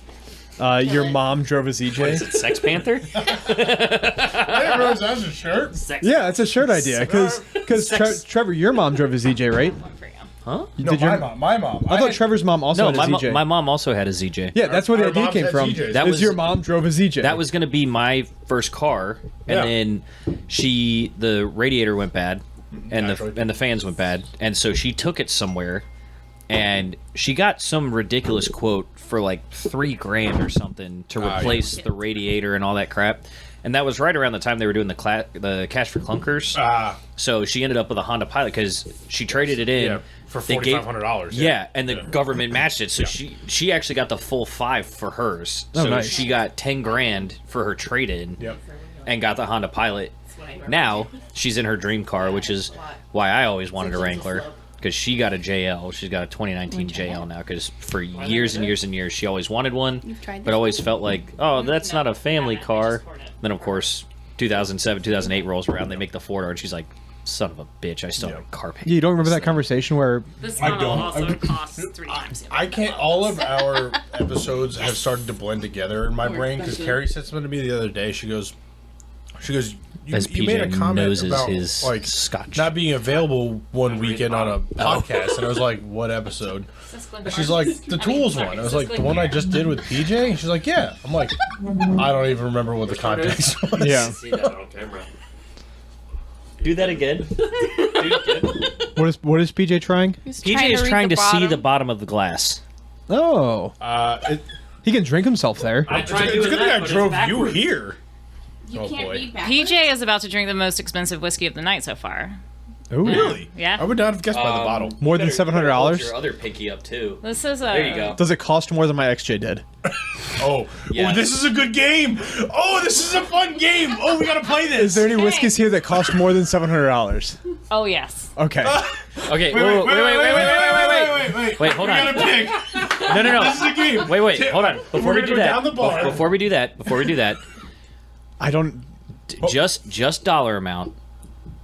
S5: Tim
S2: Your
S5: it.
S2: mom drove a ZJ.
S3: Sex Panther?
S4: Hey, Rose, that's a shirt.
S2: Yeah, it's a shirt idea because Trevor, your mom drove a ZJ, right?
S1: One for you.
S3: Huh?
S4: No,
S2: Did your-
S4: my mom.
S2: I thought Trevor's mom also
S3: No,
S2: had a ZJ.
S3: my mom also had a ZJ.
S2: Yeah, that's where the
S4: Our
S2: idea
S4: moms
S2: came
S4: had
S2: from.
S4: ZJs.
S3: That
S2: Is
S3: was-
S2: your mom drove a ZJ?
S3: That was going to be my first car, and
S4: Yeah.
S3: then the radiator went bad, and
S4: Naturally.
S3: the fans went bad, and so she took it somewhere, and she got some ridiculous quote for like $3,000 or something to replace the radiator and all that crap, and that was right around the time they were doing the Cash for Clunkers. So she ended up with a Honda Pilot because she traded it in.
S4: Yeah, for
S3: They gave-
S4: $4,500.
S3: Yeah, and the government matched it, so she actually got the full 5 for hers.
S2: Oh,
S3: So
S2: nice.
S3: she got $10,000 for her trade-in,
S4: Yep.
S3: and got the Honda Pilot. Now she's in her dream car, which is why I always wanted a Wrangler, because she got a JL. She's got a 2019 JL now, because for years and years and years she always wanted one,
S5: tried
S3: but
S5: this
S3: always felt like, oh, that's not a family car. Then of course 2007, 2008 rolls around, they make the 4-door, and she's like, son of a bitch, I still have a car payment.
S2: You don't remember that conversation where
S1: This
S4: I
S1: model
S4: don't.
S1: also costs 3 times.
S4: I can't. All of our episodes have started to blend together in my brain because Carrie said something to me the other day. She goes,
S3: As
S4: you made a
S3: PJ
S4: comment
S3: noses
S4: about
S3: his
S4: like
S3: scotch.
S4: not being available one weekend on a podcast, and I was like, "What episode?" She's like, "The Tools one." I was like, "The one I just did with PJ." She's like, "Yeah." I'm like, "I don't even remember what the context was."
S2: yeah.
S6: See that on camera.
S3: Do that again.
S2: What is PJ trying?
S3: PJ is trying to see the bottom of the glass.
S2: Oh, he can drink himself there.
S6: I tried
S4: It's
S6: doing
S4: good thing
S6: that,
S4: I
S6: but
S4: drove
S6: it's
S4: you
S6: backwards.
S4: here.
S5: You
S4: Oh,
S5: can't
S4: boy.
S5: read backwards.
S1: PJ is about to drink the most expensive whiskey of the night so far.
S2: Ooh.
S4: Really?
S1: Yeah.
S4: I would not have guessed by the bottle.
S2: More than
S3: Hold
S2: $700?
S3: your other pinky up too.
S1: This is a.
S3: There you go.
S2: Does it cost more than my XJ did?
S4: Oh,
S3: Yeah.
S4: oh, this is a good game. Oh, this is a fun game. Oh, we gotta play this.
S2: Is there any whiskeys here that cost more than $700?
S1: Oh yes.
S2: Okay.
S3: Okay. Wait, hold
S4: we
S3: on.
S4: gotta pick.
S3: No.
S4: This is a game.
S3: Wait, hold on. Before we
S4: gonna
S3: do
S4: go
S3: that,
S4: down the bar.
S3: before we do that,
S2: I don't.
S3: just dollar amount.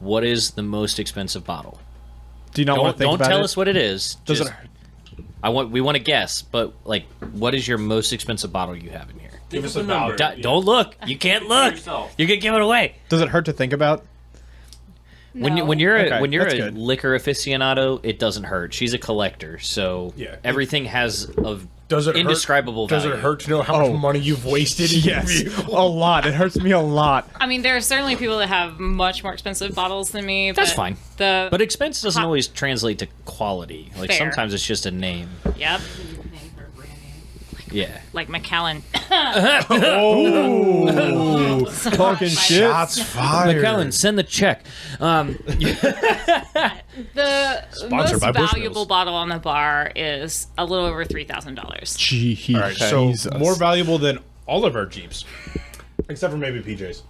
S3: What is the most expensive bottle?
S2: Do you not want to think
S3: Don't
S2: about
S3: tell
S2: it?
S3: us what it is.
S2: Does
S3: Just-
S2: it?
S3: We want to guess, but like, what is your most expensive bottle you have in here?
S4: Give us
S6: a
S4: a
S6: number.
S4: dollar.
S3: Don't look. You can't look.
S6: yourself.
S3: You're gonna give it away.
S2: Does it hurt to think about?
S3: When
S5: No.
S3: you're
S2: Okay,
S3: when you're
S2: that's
S3: a
S2: good.
S3: liquor aficionado, it doesn't hurt. She's a collector, so
S4: Yeah.
S3: everything has of
S4: Does it
S3: indescribable
S4: Does
S3: value.
S4: it hurt to know how much money you've wasted in your
S2: Yes.
S4: vehicle?
S2: A lot. It hurts me a lot.
S1: I mean, there are certainly people that have much more expensive bottles than me.
S3: That's
S1: but
S3: fine.
S1: But
S3: expense doesn't always translate to quality. Like
S1: Fair.
S3: sometimes it's just a name.
S1: yep,
S3: Yeah.
S1: like Macallan.
S2: Oh, talking shit.
S4: Shots fired.
S3: McKellen, send the check.
S1: The most
S4: by Bushmills.
S1: valuable bottle on the bar is a little over $3,000.
S2: Jeez.
S4: All right, so more valuable than all of our Jeeps, except for maybe PJ's.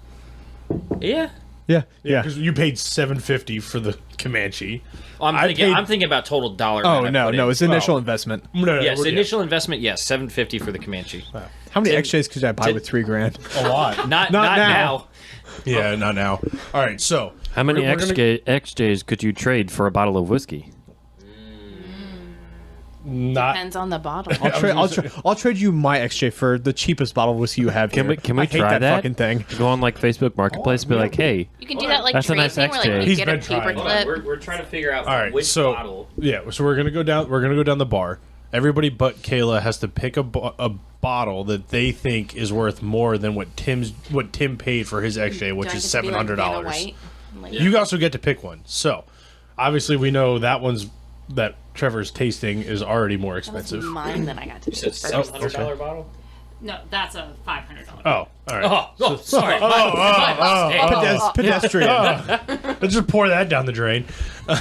S3: Yeah.
S2: Yeah. Yeah.
S4: Because you paid $750 for the Comanche.
S3: I'm
S4: I
S3: thinking.
S4: paid-
S3: I'm thinking about total dollar.
S2: Oh
S3: amount I
S2: no,
S3: put
S2: no,
S3: in.
S2: it's initial
S4: Well,
S2: investment.
S4: No,
S3: Yes,
S4: yeah.
S3: initial investment. Yes, $750 for the Comanche.
S2: How many
S3: Tim-
S2: XJs could I buy with $3,000?
S4: A lot.
S3: Not
S2: Not now.
S3: now.
S4: Yeah, not now. All right, so
S7: How many
S4: we're gonna-
S7: XJs could you trade for a bottle of whiskey?
S4: Not.
S5: Depends on the bottle.
S2: I'll trade you my XJ for the cheapest bottle of whiskey you have.
S7: Can
S2: here.
S7: we
S2: I hate
S7: try that?
S2: fucking thing?
S7: Go on like Facebook Marketplace, and be like, hey,
S5: You can do that like
S7: That's a nice
S5: tracing, where like
S7: XJ.
S5: you
S4: He's
S5: get a
S4: been trying.
S5: paper
S3: Hold on,
S5: clip.
S3: we're trying to figure out
S4: All right,
S3: which
S4: so
S3: bottle.
S4: yeah, so we're gonna go down. We're gonna go down the bar. Everybody but Kayla has to pick a bottle that they think is worth more than what Tim paid for his XJ,
S5: Do
S4: which
S5: I
S4: is
S5: get to be like Vanna
S4: $700.
S5: White? Like,
S4: You also get to pick one. So obviously we know that Trevor's tasting is already more
S5: that was
S4: expensive.
S5: mine that I got to
S3: You said
S5: pick first.
S3: $700 bottle?
S1: No, that's a $500.
S4: Oh, all right.
S3: Oh, sorry.
S2: Pedestrian.
S4: Let's just pour that down the drain. All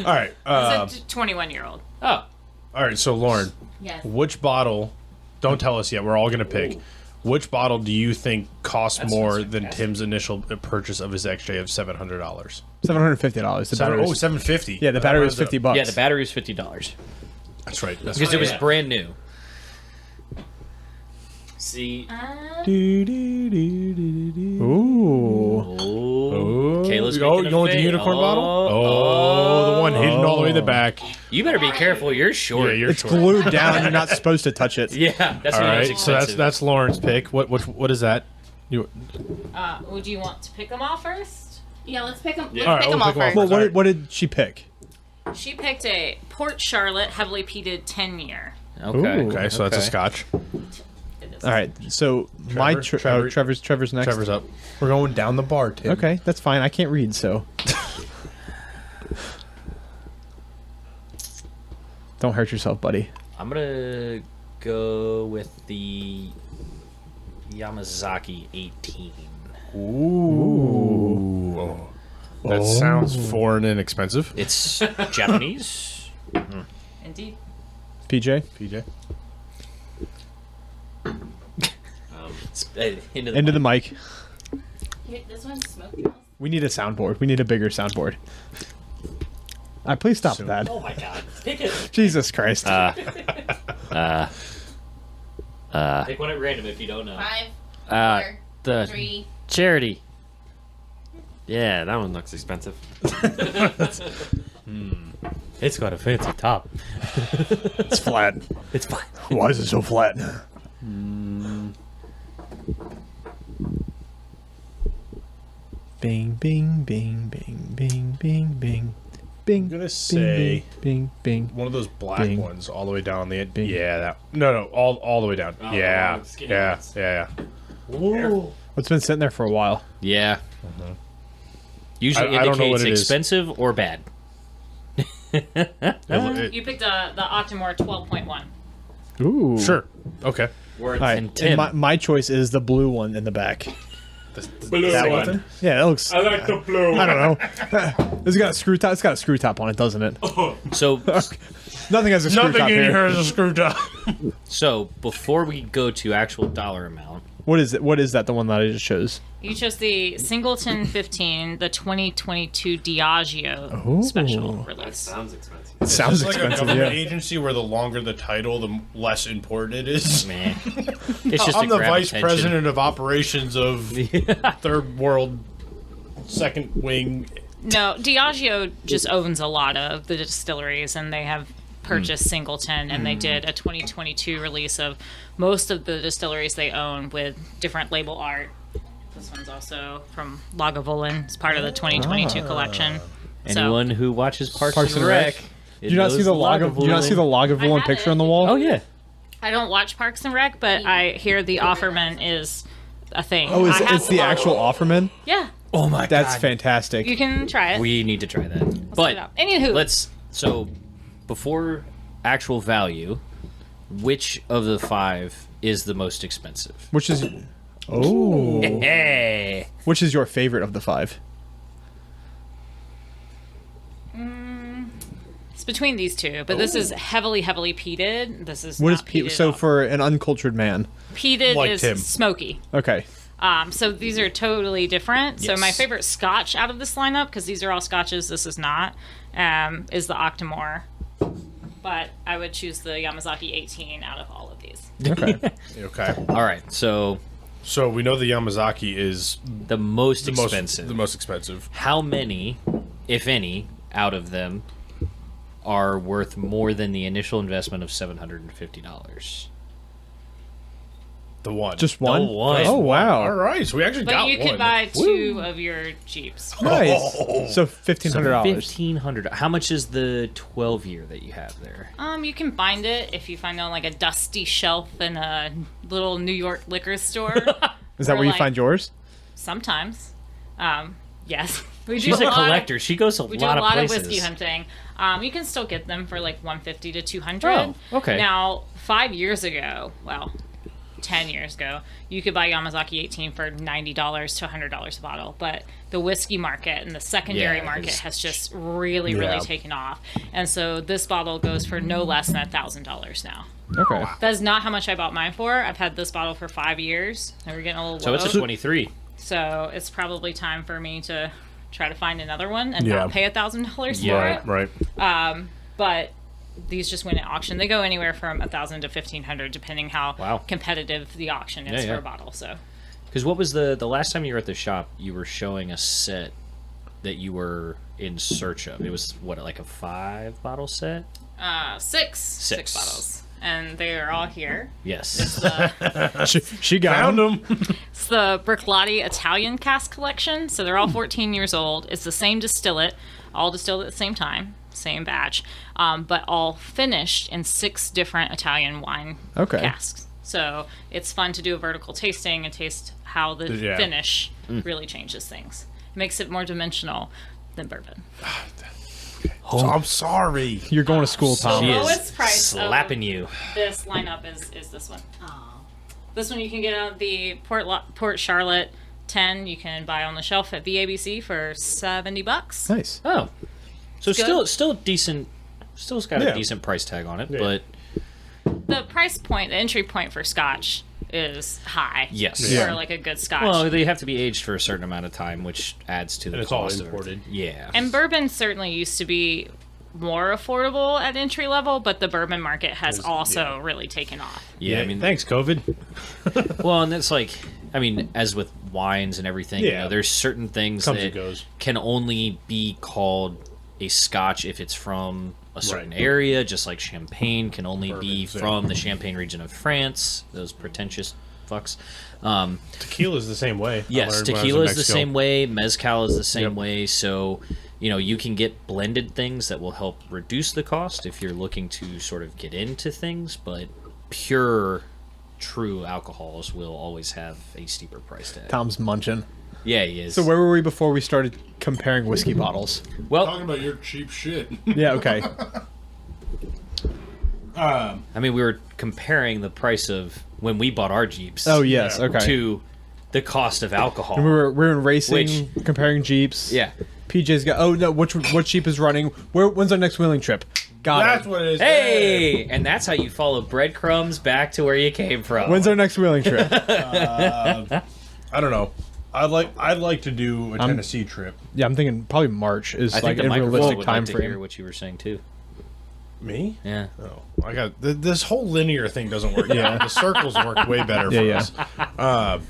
S4: right.
S1: It's a 21-year-old.
S3: Oh,
S4: All right. So Lauren,
S1: Yes.
S4: which bottle? Don't tell us yet. We're all gonna pick. Which bottle do you think costs more than
S3: fantastic.
S4: Tim's initial purchase of his XJ of $700?
S2: $750. The battery.
S4: Oh, $750.
S2: Yeah, the battery was
S4: That rounds up.
S2: $50.
S3: yeah, the battery was $50
S4: That's right. That's
S3: because
S4: right.
S3: it was brand new. See,
S2: Ooh.
S3: oh, Kayla's
S4: Oh,
S3: making
S4: you
S3: a
S4: going with the
S3: face.
S4: unicorn bottle? Oh, the one hidden all the way in the back.
S3: You better be careful. You're short.
S4: Yeah, you're
S2: It's
S4: short.
S2: glued down. You're not supposed to touch it.
S3: Yeah, that's
S4: All
S3: what
S4: right.
S3: it's
S4: So
S3: expensive.
S4: that's Lauren's pick. What is that? You
S1: Would you want to pick them all first?
S5: Yeah, let's pick them.
S3: Yeah.
S5: Let's
S4: All right,
S5: pick
S4: we'll
S5: them all
S4: pick 'em all
S5: first.
S2: Well,
S4: Sorry.
S2: what did she pick?
S1: She picked a Port Charlotte heavily peated 10-year.
S3: okay.
S2: Ooh.
S4: okay? So that's a Scotch.
S1: It is.
S2: All right. So Trevor's next.
S4: Trevor's up. We're going down the bar, Tim.
S2: Okay, that's fine. I can't read, so. Don't hurt yourself, buddy.
S3: I'm gonna go with the Yamazaki 18.
S4: Ooh. That sounds foreign and expensive.
S3: It's Japanese.
S1: Indeed.
S2: PJ,
S4: PJ.
S3: It's, into
S2: into the mic.
S5: Here, this one's smoked.
S2: We need a soundboard. We need a bigger soundboard. Please stop
S4: Soon.
S2: that.
S3: Oh my god! Pick it.
S2: Jesus Christ.
S3: Pick one at random if you don't know.
S5: 5, 4,
S7: the
S5: 3.
S7: charity. Yeah, that one looks expensive. It's got a fancy top.
S2: It's flat.
S7: It's fine.
S2: Why is it so flat? Bing, bing, bing, bing, bing, bing, bing. Bing.
S4: I'm gonna say
S2: bing, bing.
S4: one of those black
S2: Bing.
S4: ones all the way down the end.
S2: Bing.
S4: Yeah, that. No, all the way down.
S3: Oh,
S4: yeah,
S3: skinny
S4: yeah,
S3: ones.
S4: yeah.
S2: It's been sitting there for a while.
S3: Yeah. Usually
S4: I don't know what
S3: indicates
S4: it is.
S3: expensive or bad.
S1: You picked the Octomore 12.1.
S2: Ooh.
S4: Sure. Okay.
S3: Where
S2: All right.
S3: and Tim.
S2: My choice is the blue one in the back.
S6: Blue
S2: That
S6: one.
S2: one. Yeah, that looks.
S6: I like the blue.
S2: I don't know. It's got a screw top. It's got a screw top on it, doesn't it?
S3: So
S2: Nothing has a screw
S4: Nothing
S2: top
S4: in
S2: here.
S4: here is a screw top.
S3: so before we go to actual dollar amount,
S2: What is it? What is that? The one that I just chose.
S1: You chose the Singleton 15, the 2022 Diageo
S2: Ooh.
S1: special
S6: That
S1: release.
S6: sounds expensive.
S2: It sounds
S4: It's like a
S2: expensive.
S4: government
S2: Yeah.
S4: agency where the longer the title, the less important it is.
S3: man, it's just
S4: I'm
S3: to
S4: the
S3: grab
S4: vice
S3: attention.
S4: president of operations of Third World Second Wing.
S1: No, Diageo just owns a lot of the distilleries, and they have purchased Singleton, and they did a 2022 release of most of the distilleries they own with different label art. This one's also from Lagavulin. It's part of the 2022 collection.
S3: Anyone who watches Parks,
S2: Parks
S3: and
S2: and
S3: Rec.
S2: Rec. Do you not see the
S3: Lagavulin.
S2: Do you not see the Lagavulin
S1: I have
S2: picture
S1: it.
S2: on the wall?
S3: Oh yeah.
S1: I don't watch Parks and Rec, but I hear the Offerman is a thing.
S2: Oh,
S1: I have
S2: it's the actual Offerman.
S1: Yeah,
S3: Oh my
S2: That's fantastic.
S1: you can try it.
S3: We need to try that.
S1: Let's put
S3: But
S1: it out. Anywho,
S3: so before actual value, which of the 5 is the most expensive?
S2: Which is oh,
S3: Hey.
S2: which is your favorite of the 5?
S1: it's between these two, but this is heavily peated. This is
S2: What
S1: not
S2: is pe-
S1: peated
S2: so
S1: at all.
S2: for an uncultured man?
S1: Peated
S4: Like
S1: is
S4: Tim.
S1: smoky.
S2: Okay.
S1: So these are totally different. So my
S3: Yes.
S1: favorite Scotch out of this lineup, because these are all Scotches, this is not, is the Octomore. But I would choose the Yamazaki 18 out of all of these.
S2: Okay.
S4: Okay.
S3: All right. So
S4: So we know the Yamazaki is
S3: the most
S4: the
S3: expensive.
S4: most expensive.
S3: How many, if any, out of them are worth more than the initial investment of $750.
S4: The one.
S2: Just one?
S3: The one.
S2: Oh, wow.
S4: All right, so we actually
S1: But
S4: got
S1: you
S4: one.
S1: could buy 2 of your Jeeps.
S2: Nice.
S4: Oh.
S2: So $1,500.
S3: $1,500. How much is the 12-year that you have there?
S1: You can find it if you find it on like a dusty shelf in a little New York liquor store.
S2: Is that
S1: Or,
S2: where you
S1: like,
S2: find yours?
S1: Sometimes. Yes. We do
S3: She's a
S1: lot of-
S3: collector. She goes a
S1: We do
S3: lot
S1: a lot
S3: of
S1: of
S3: places.
S1: whiskey hunting. You can still get them for like $150 to $200.
S3: Oh, okay.
S1: Now, 5 years ago, well, 10 years ago, you could buy Yamazaki 18 for $90 to $100 a bottle. But the whiskey market and the secondary
S3: Yeah,
S1: market
S3: it's-
S1: has just really, really taken off. And so this bottle goes for no less than $1,000 now.
S2: Okay.
S1: That is not how much I bought mine for. I've had this bottle for 5 years. And we're getting a little
S3: So
S1: low.
S3: it's a 23.
S1: So it's probably time for me to try to find another one and
S4: Yeah.
S1: not pay $1,000
S3: Yeah.
S1: for it.
S4: Right.
S1: But these just went at auction. They go anywhere from $1,000 to $1,500, depending how
S3: Wow.
S1: competitive the auction is
S3: Yeah,
S1: for
S3: yeah.
S1: a bottle. So
S3: Because what was the last time you were at the shop? You were showing a set that you were in search of. It was what, like a 5-bottle set?
S1: six bottles, and they are all here.
S3: Yes.
S2: She got
S4: Found
S2: him.
S4: them.
S1: It's the Bricklati Italian cask collection. So they're all 14 years old. It's the same distillate, all distilled at the same time, same batch, but all finished in 6 different Italian wine casks. So it's fun to do a vertical tasting and taste how the
S4: Yeah.
S1: finish really changes things. Makes it more dimensional than bourbon.
S4: Oh, I'm sorry.
S2: You're going to school, Tom.
S3: She is
S1: lowest price
S3: slapping you.
S1: This lineup is this one. This one you can get on the Port Charlotte 10. You can buy on the shelf at BABC for $70.
S2: Nice.
S3: Oh. So
S1: good.
S3: still decent. Still's got
S4: Yeah.
S3: a decent price tag on it, but
S1: The price point, the entry point for Scotch is high.
S3: yes.
S1: For
S2: Yeah.
S1: like a good Scotch.
S3: Well, they have to be aged for a certain amount of time, which adds to the
S4: And it's all
S3: cost of
S4: imported.
S3: everything. Yeah.
S1: And bourbon certainly used to be more affordable at entry level, but the bourbon market has also really taken off.
S3: yeah, I mean,
S4: thanks, COVID.
S3: well, and it's like, I mean, as with wines and everything, you
S4: Yeah.
S3: know, there's certain things
S4: Comes
S3: that
S4: and goes.
S3: can only be called a Scotch if it's from a certain
S4: Right.
S3: area, just like Champagne can only be
S4: Bourbons, yeah.
S3: from the Champagne region of France. Those pretentious fucks.
S4: Tequila's the same way. I
S3: Yes,
S4: learned when I was in
S3: tequila is the
S4: Mexico.
S3: same way. Mezcal is the same
S4: Yep.
S3: way. So, you know, you can get blended things that will help reduce the cost if you're looking to sort of get into things. But pure, true alcohols will always have a steeper price tag.
S2: Tom's munching.
S3: Yeah, he is.
S2: So where were we before we started comparing whiskey bottles?
S3: well,
S6: Talking about your cheap shit.
S2: Yeah, okay.
S3: I mean, we were comparing the price of when we bought our Jeeps.
S2: Oh, yes,
S4: Yeah.
S2: okay.
S3: To the cost of alcohol.
S2: We were in racing, comparing Jeeps.
S3: Yeah.
S2: PJ's got. Oh no, what Jeep is running? When's our next wheeling trip? Got
S6: That's
S2: it.
S6: what it is.
S3: Hey, and that's how you follow breadcrumbs back to where you came from.
S2: When's our next wheeling trip?
S4: I don't know. I'd like to do a Tennessee trip.
S2: Yeah, I'm thinking probably March is
S3: I
S2: like
S3: think the
S2: a
S3: microphone
S2: realistic
S3: would
S2: time
S3: like to hear
S2: frame.
S3: what you were saying too.
S4: Me?
S3: Yeah.
S4: Oh, I got this whole linear thing doesn't work.
S2: Yeah.
S4: The circles work way better for
S2: Yeah,
S4: us.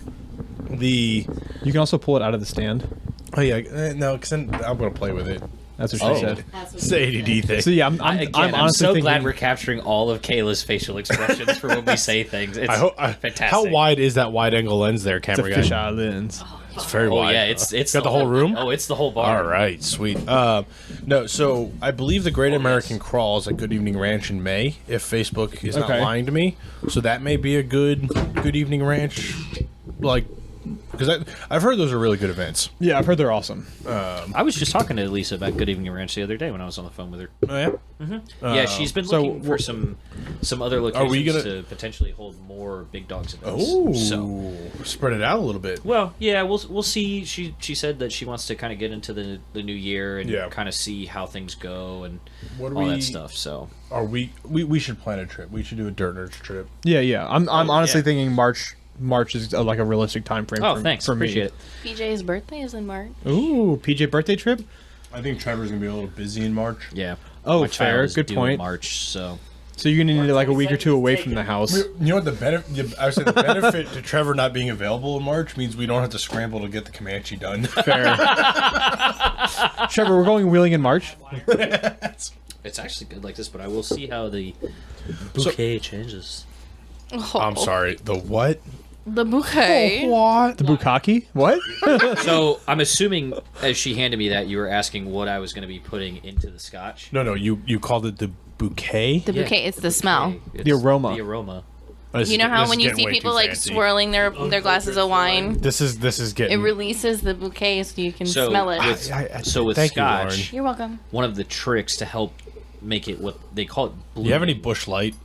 S4: The
S2: You can also pull it out of the stand.
S4: oh yeah no, because then I'm gonna play with it.
S2: That's what she
S3: Oh.
S2: said.
S4: It's the ADD thing.
S2: So yeah, I'm
S3: Again, I'm
S2: honestly
S3: so
S2: thinking,
S3: glad we're capturing all of Kayla's facial expressions for when we say things. It's
S4: I hope.
S3: fantastic.
S4: How wide is that wide angle lens there,
S2: it's a
S4: camera
S2: fish
S4: guy?
S2: out of lens.
S4: It's very
S3: Oh
S4: wide.
S3: yeah, it's
S4: got the whole room.
S3: Oh, it's the whole bar.
S4: All right, sweet. No, so I believe the Great American Crawl is at Good Evening Ranch in May, if Facebook is not
S2: Okay.
S4: lying to me. So that may be a Good Evening Ranch, like, because I've heard those are really good events.
S2: Yeah, I've heard they're awesome.
S3: I was just talking to Lisa about Good Evening Ranch the other day when I was on the phone with her.
S4: Oh yeah.
S3: Yeah, she's been
S2: so
S3: looking for some other locations
S4: we gonna-
S3: to potentially hold more big dogs events.
S4: Oh,
S3: So,
S4: spread it out a little bit.
S3: well, yeah, we'll see. She said that she wants to kind of get into the new year and
S4: Yeah.
S3: kind of see how things go and
S4: What do
S3: all
S4: we-
S3: that stuff. So
S4: Are we should plan a trip. We should do a DirtNerds trip.
S2: Yeah. I'm honestly
S3: yeah.
S2: thinking March is like a realistic time frame.
S3: oh,
S2: for,
S3: thanks,
S2: for me.
S3: appreciate it.
S5: PJ's birthday is in March.
S2: Ooh, PJ birthday trip.
S4: I think Trevor's gonna be a little busy in March.
S3: Yeah.
S2: Oh,
S3: My child
S2: fair.
S3: is
S2: Good
S3: due in
S2: point.
S3: March, so
S2: So you're gonna need like a week or two away from the house.
S4: You know what the benefit? I said the benefit to Trevor not being available in March means we don't have to scramble to get the Comanche done.
S2: Fair. Trevor, we're going wheeling in March.
S3: It's actually good like this, but I will see how the bouquet changes.
S5: Oh,
S4: I'm sorry. The what?
S5: The bouquet.
S2: What? The bukkake? What?
S3: So I'm assuming, as she handed me that, you were asking what I was going to be putting into the scotch.
S4: No. You called it the bouquet.
S5: The bouquet. It's the smell.
S3: It's
S2: The aroma.
S3: The aroma.
S5: You know how when you see people like swirling their glasses of wine,
S4: This is
S5: it
S4: getting.
S5: releases the bouquet so you can
S3: So
S5: smell it.
S3: With
S4: Thank you, Lauren.
S3: scotch,
S5: You're welcome.
S3: one of the tricks to help make it what they call it blue.
S4: Do you have any Bush Light?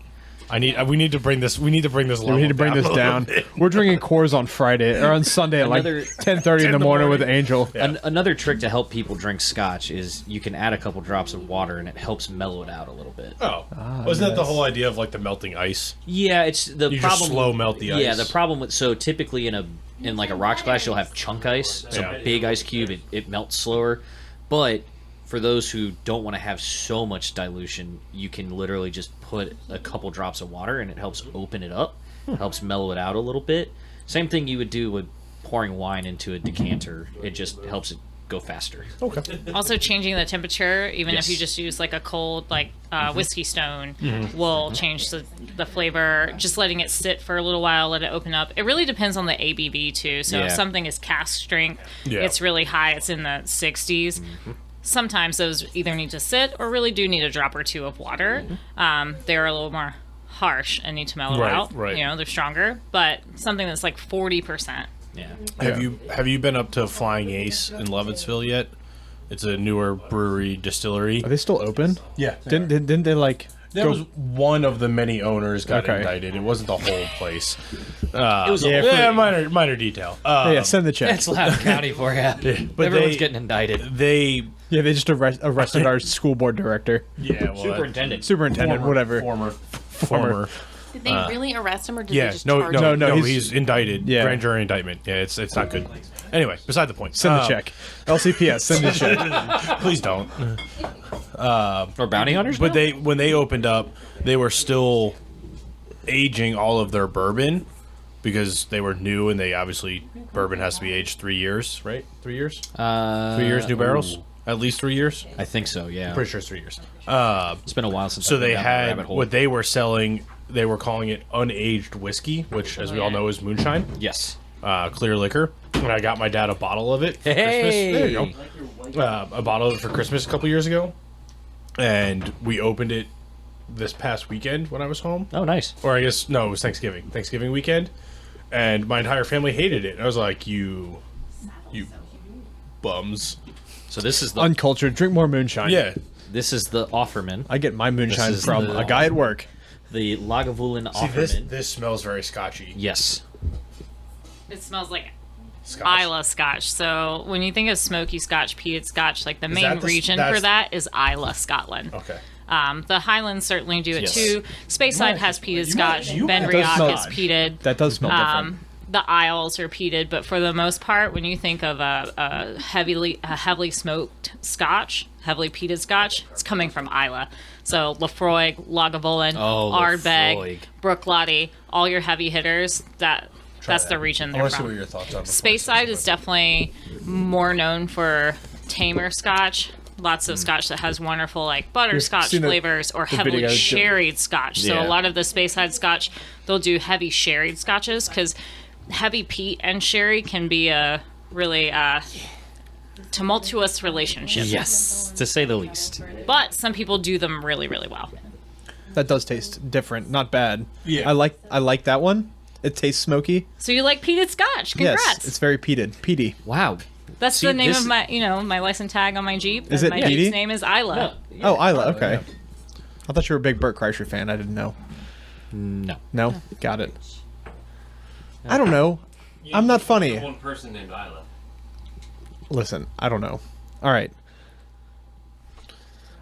S4: We need to bring this. We need to bring this.
S2: We need to bring this down. We're drinking Coors on Friday or on Sunday at like
S3: Another-
S2: 10:30 in the morning with Angel.
S3: Another trick to help people drink scotch is you can add a couple drops of water and it helps mellow it out a little bit.
S4: Oh, wasn't that the whole idea of like the melting ice?
S3: Yeah, it's the
S4: You
S3: problem.
S4: just slow melt the ice.
S3: Yeah, the problem with typically in like a rocks glass you'll have chunk ice. So
S4: Yeah.
S3: big ice cube, it melts slower. But for those who don't want to have so much dilution, you can literally just put a couple drops of water and it helps open it up, helps mellow it out a little bit. Same thing you would do with pouring wine into a decanter. It just helps it go faster.
S1: Also, changing the temperature, even
S3: Yes.
S1: if you just use like a cold, like whiskey stone, will change the flavor. Just letting it sit for a little while, let it open up. It really depends on the ABV too. So
S3: Yeah.
S1: if something is cask strength,
S4: Yeah.
S1: it's really high. It's in the 60s. Sometimes those either need to sit or really do need a drop or two of water. They're a little more harsh and need to mellow
S4: Right,
S1: out.
S4: right.
S1: You know, they're stronger. But something that's like 40%.
S3: Yeah.
S4: Have you been up to Flying Ace in Leavittsville yet? It's a newer brewery distillery.
S2: Are they still open?
S4: Yeah.
S2: Didn't they like?
S4: That
S2: go-
S4: was one of the many owners got
S2: Okay.
S4: indicted. It wasn't the whole place.
S3: It was
S2: Yeah,
S4: Minor detail.
S2: yeah, send the check.
S3: That's Loudoun County for you.
S4: but
S3: Everyone's getting indicted.
S4: They
S2: Yeah, they just arrested our school board director,
S4: well,
S3: Superintendent.
S2: superintendent, whatever.
S4: former.
S5: Did they really arrest him or did they
S4: Yeah,
S5: just
S4: no,
S5: charge
S4: no,
S5: him?
S4: no,
S2: No,
S4: he's indicted.
S2: Yeah.
S4: Grand jury indictment. Yeah, it's not good. Anyway, beside the point.
S2: Send the check. LCPS, send the check.
S4: Please don't.
S3: Or bounty hunters?
S4: But
S3: now?
S4: when they opened up, they were still aging all of their bourbon because they were new and they obviously bourbon has to be aged 3 years, right? 3 years? 3 years, new barrels? At least 3 years?
S3: I think so, yeah.
S4: Pretty sure it's 3 years.
S3: It's been a while since
S4: So
S3: I've been
S4: they
S3: down that
S4: had
S3: rabbit hole.
S4: what they were selling. They were calling it unaged whiskey, which, as we all know, is moonshine,
S3: Yes.
S4: clear liquor. And I got my dad a bottle of it for
S3: Hey!
S4: Christmas. There you go. A bottle of it for Christmas a couple years ago, and we opened it this past weekend when I was home.
S3: Oh, nice.
S4: Or I guess no, it was Thanksgiving weekend, and my entire family hated it. I was like, you bums.
S3: So this is the
S2: Uncultured. Drink more moonshine.
S4: Yeah,
S3: this is the Offerman,
S2: I get my moonshine
S3: This is
S2: from
S3: the-
S2: a guy at work.
S3: the Lagavulin
S4: see this.
S3: Offerman.
S4: This smells very scotchy.
S3: Yes.
S1: It smells like
S4: Scotch.
S1: Isla Scotch. So when you think of smoky Scotch, peated Scotch, like the main
S4: that the-
S1: region
S4: that's-
S1: for that is Isla, Scotland.
S4: Okay.
S1: The Highlands certainly do it
S3: Yes.
S1: too. Speyside has peated Scotch.
S4: you
S1: Ben
S4: might-
S2: That does smell-
S1: Riach is peated.
S2: That does smell different.
S1: The Isles are peated, but for the most part, when you think of a heavily smoked Scotch, heavily peated Scotch, it's coming from Isla. So Lafroig, Lagavulin,
S3: Oh,
S1: Ardbeg,
S3: Lafroig.
S1: Brooklady, all your heavy hitters. That's the region
S4: I
S1: they're
S4: want to see
S1: from.
S4: what your thoughts are.
S1: Speyside is definitely more known for tamer Scotch. Lots of Scotch that has wonderful like butterscotch
S2: seen
S1: flavors or heavily
S2: video.
S1: sherried Scotch. So
S3: Yeah.
S1: a lot of the Speyside Scotch, they'll do heavy sherried Scotches because heavy peat and sherry can be a really tumultuous relationship.
S3: Yes, to say the least.
S1: But some people do them really, really well.
S2: That does taste different. Not bad.
S4: Yeah.
S2: I like that one. It tastes smoky.
S1: So you like peated Scotch? Congrats.
S2: Yes, it's very peated. Peaty.
S3: Wow.
S1: That's
S3: See,
S1: the name
S3: this-
S1: of my license tag on my Jeep.
S2: Is
S1: and
S2: it
S1: my
S2: Petey?
S1: Jeep's name is Isla.
S2: Oh, Isla. Okay. I thought you were a big Burt Kreischer fan. I didn't know.
S3: No.
S2: No, got it. I don't know. I'm not funny.
S7: One person named Isla.
S2: Listen, I don't know. All right.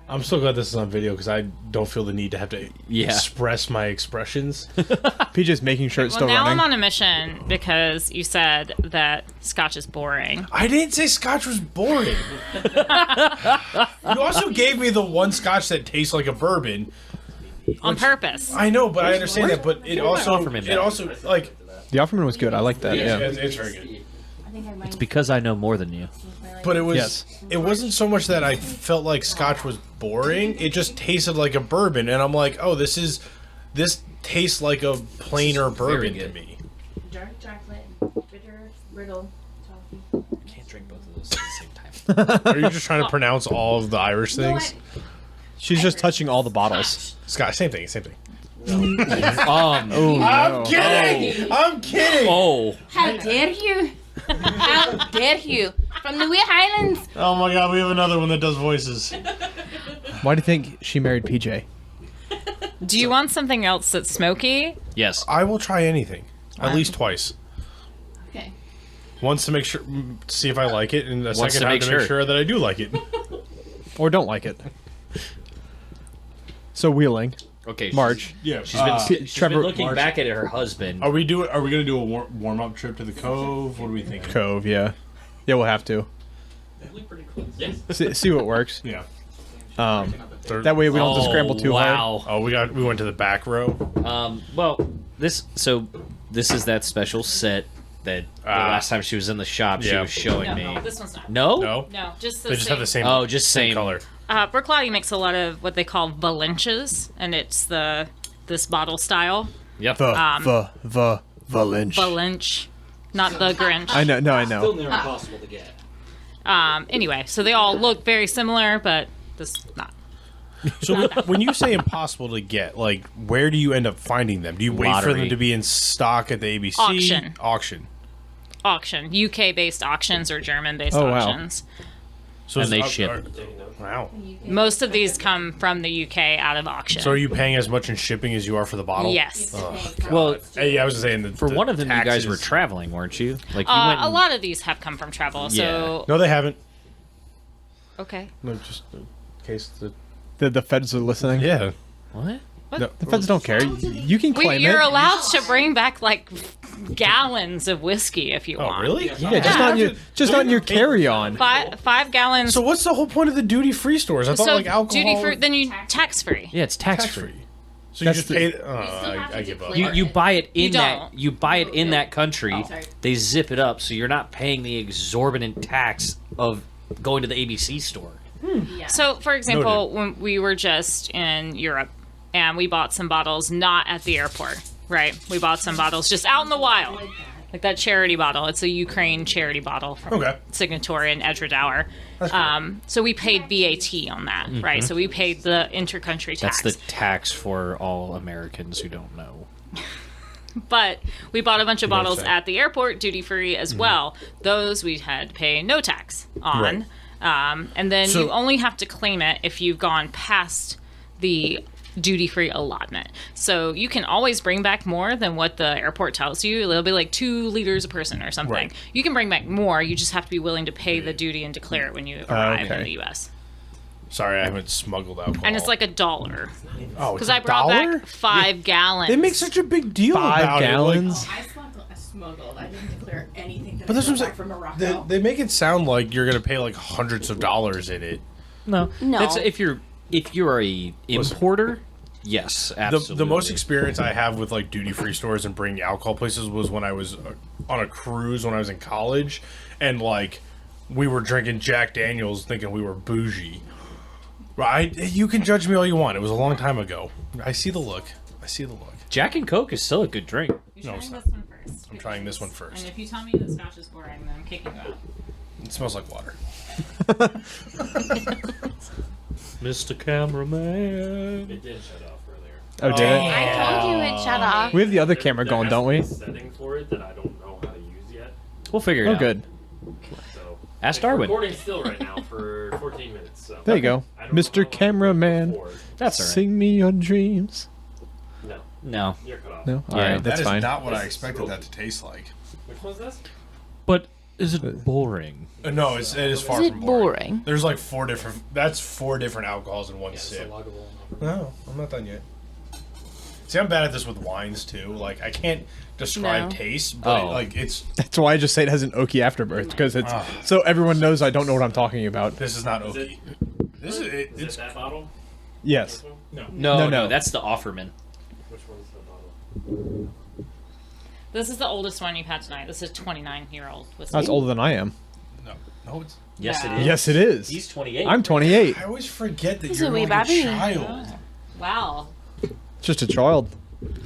S4: I'm so glad this is on video because I don't feel the need to have to express my expressions.
S2: PJ's making sure it's
S1: Well,
S2: still
S1: now
S2: running.
S1: I'm on a mission because you said that Scotch is boring.
S4: I didn't say Scotch was boring. You also gave me the one Scotch that tastes like a bourbon.
S1: On purpose.
S4: I know, but I understand that. But it also,
S3: Offerman
S4: it also like
S2: The Offerman was good. I like that. Yeah.
S4: it's very good.
S5: think I might.
S3: It's because I know more than you.
S4: But it was
S2: Yes.
S4: it wasn't so much that I felt like scotch was boring. It just tasted like a bourbon, and I'm like, oh, this tastes like a plainer bourbon to
S3: good.
S4: me.
S5: Dark chocolate, bitter, brittle, toffee.
S3: Can't drink both of those at the same time.
S4: Are you just trying to pronounce all of the Irish things?
S2: She's just touching all the bottles.
S4: Scotch, same thing, same thing.
S2: Oh,
S4: I'm kidding. I'm kidding.
S3: Oh,
S5: How dare you? How dare you? From the Wee Highlands.
S4: Oh my God, we have another one that does voices.
S2: Why do you think she married PJ?
S1: Do you want something else that's smoky?
S3: yes.
S4: I will try anything, at least twice.
S5: Okay.
S4: Once to make sure, see if I like it, and the second
S3: to
S4: time
S3: make
S4: to make
S3: sure.
S4: sure that I do like it.
S2: Or don't like it? So wheeling.
S3: Okay,
S2: March.
S4: Yeah,
S3: She's
S2: Trevor-
S3: been looking
S4: March.
S3: back at her husband.
S4: Are we gonna do a warm up trip to the Cove? What are we thinking?
S2: Cove, yeah. Yeah, we'll have to. See what works.
S4: Yeah.
S2: That way we don't have to scramble too hard.
S3: wow.
S4: Oh, we went to the back row.
S3: Well, this is that special set that the last time she was in the shop she
S4: Yeah.
S3: was showing me.
S1: this one's not.
S3: No?
S4: No,
S1: No, just the
S4: they just
S1: same.
S4: have the same.
S3: Oh, just same.
S4: color.
S1: Brooklotti makes a lot of what they call Valenches, and it's this bottle style.
S3: Yep.
S2: The Lynch.
S1: Valenche, not the Grinch.
S2: I know, no, I know.
S8: Still near impossible to get.
S1: Anyway, so they all look very similar, but this not.
S4: So when you say impossible to get, like, where do you end up finding them? Do you wait for
S3: Lottery.
S4: them to be in stock at the ABC
S1: Auction. Auction, UK-based auctions or German-based
S2: Oh, wow.
S1: auctions.
S4: So
S3: And
S4: is-
S3: they ship.
S4: Wow.
S1: Most of these come from the UK out of auction.
S4: So are you paying as much in shipping as you are for the bottle?
S1: Yes.
S3: Well,
S4: Hey, I was saying that
S3: for one of them, you guys
S4: taxes-
S3: were traveling, weren't you? Like you went.
S1: A lot of these have come from travel. So
S4: No, they haven't.
S1: okay.
S4: No, just in case the.
S2: The feds are listening.
S4: Yeah.
S3: What?
S2: No, the feds don't care. You can claim
S1: You're
S2: it.
S1: allowed to bring back like gallons of whiskey if you
S4: Oh,
S1: want.
S4: really?
S2: Yeah, just not in your carry-on.
S1: Five gallons.
S4: So what's the whole point of the duty-free stores? I thought like alcohol.
S1: duty free, then you tax free.
S3: Yeah, it's tax
S4: tax
S3: free.
S4: free. So
S2: That's
S4: you just pay.
S5: have
S4: I
S5: to
S4: give up.
S5: declare
S3: You buy it in
S1: You
S3: that
S1: don't.
S3: you buy it in that country.
S5: sorry.
S3: They zip it up, so you're not paying the exorbitant tax of going to the ABC store.
S1: So, for example, when we were just in Europe and we bought some bottles not at the airport, right? We bought some bottles just out in the wild. Like that charity bottle. It's a Ukraine charity bottle from
S4: Okay.
S1: Signatory and Edgedour. So we paid VAT on that, right? So we paid the intercountry tax.
S3: That's the tax for all Americans who don't know.
S1: But we bought a bunch of bottles
S4: say.
S1: at the airport, duty free as well. Those we had to pay no tax on.
S4: Right.
S1: And then
S4: So-
S1: you only have to claim it if you've gone past the duty free allotment. So you can always bring back more than what the airport tells you. It'll be like 2 liters a person or something.
S4: Right.
S1: You can bring back more. You just have to be willing to pay the duty and declare it when you arrive
S2: okay.
S1: in the U.S.
S4: Sorry, I haven't smuggled alcohol.
S1: And it's like $1.
S4: oh,
S1: Because I brought back 5 gallons.
S4: They make such a big deal
S2: 5
S4: about
S2: gallons?
S4: it. Like,
S9: I smuggled. I didn't declare anything.
S4: but this was
S9: back
S4: like
S9: from Morocco.
S4: they make it sound like you're gonna pay like hundreds of dollars in it.
S3: No,
S5: No.
S3: That's if you're a importer. Yes, absolutely.
S4: The most experience I have with like duty free stores and bringing alcohol places was when I was on a cruise when I was in college, and like we were drinking Jack Daniels thinking we were bougie. Right? You can judge me all you want. It was a long time ago. I see the look. I see the look.
S3: Jack and Coke is still a good drink.
S1: You're
S4: No, it's
S1: trying
S4: not.
S1: this one first.
S4: I'm trying this one first.
S1: And if you tell me that scotch is boring, then I'm kicking you out.
S4: It smells like water.
S3: Mr. Cameraman.
S8: It did shut off earlier.
S2: Oh, did it?
S5: I told you it shut off.
S2: We have the other camera
S8: There
S2: going,
S8: has
S2: don't
S8: to be
S2: we?
S8: a setting for it that I don't know how to use yet.
S3: We'll figure it
S2: Oh,
S3: out.
S2: good.
S8: So
S3: Ask
S8: it's
S3: Darwin.
S8: recording still right now for 14 minutes. So
S2: There you go.
S8: I don't know how
S2: Mr.
S8: long
S2: Cameraman,
S8: before.
S3: That's all right.
S2: sing me your dreams.
S8: No,
S3: No,
S8: you're cut off.
S2: No?
S3: Yeah,
S2: Alright, that's fine.
S4: not what I
S8: This is
S4: expected
S8: real.
S4: that to taste like.
S8: Which one's this?
S3: but is it boring?
S4: No, it is far
S5: Is it
S4: from boring.
S5: boring?
S4: There's like 4 different. That's 4 different alcohols in one
S8: Yeah, it's a
S4: sip.
S8: loggable.
S4: No, I'm not done yet. See, I'm bad at this with wines too. Like, I can't describe
S5: No.
S4: taste, but
S3: Oh.
S4: like it's.
S2: That's why I just say it has an oaky afterbirth, because it's so everyone knows I don't know what I'm talking about.
S4: This is not
S8: Is
S4: oaky. This is it,
S8: Is
S4: it's
S8: it that bottle?
S2: Yes.
S8: No.
S3: No,
S2: No.
S3: that's the Offerman.
S8: Which one's the bottle?
S1: This is the oldest one you've had tonight. This is 29-year-old whiskey.
S2: That's older than I am.
S4: No, it's.
S3: Yes,
S1: Yeah.
S3: it is.
S2: Yes, it is.
S3: He's 28.
S2: I'm 28.
S4: I always forget that
S5: He's
S4: you're
S5: a wee
S4: like a
S5: baby.
S4: child.
S1: Wow.
S2: Just a child.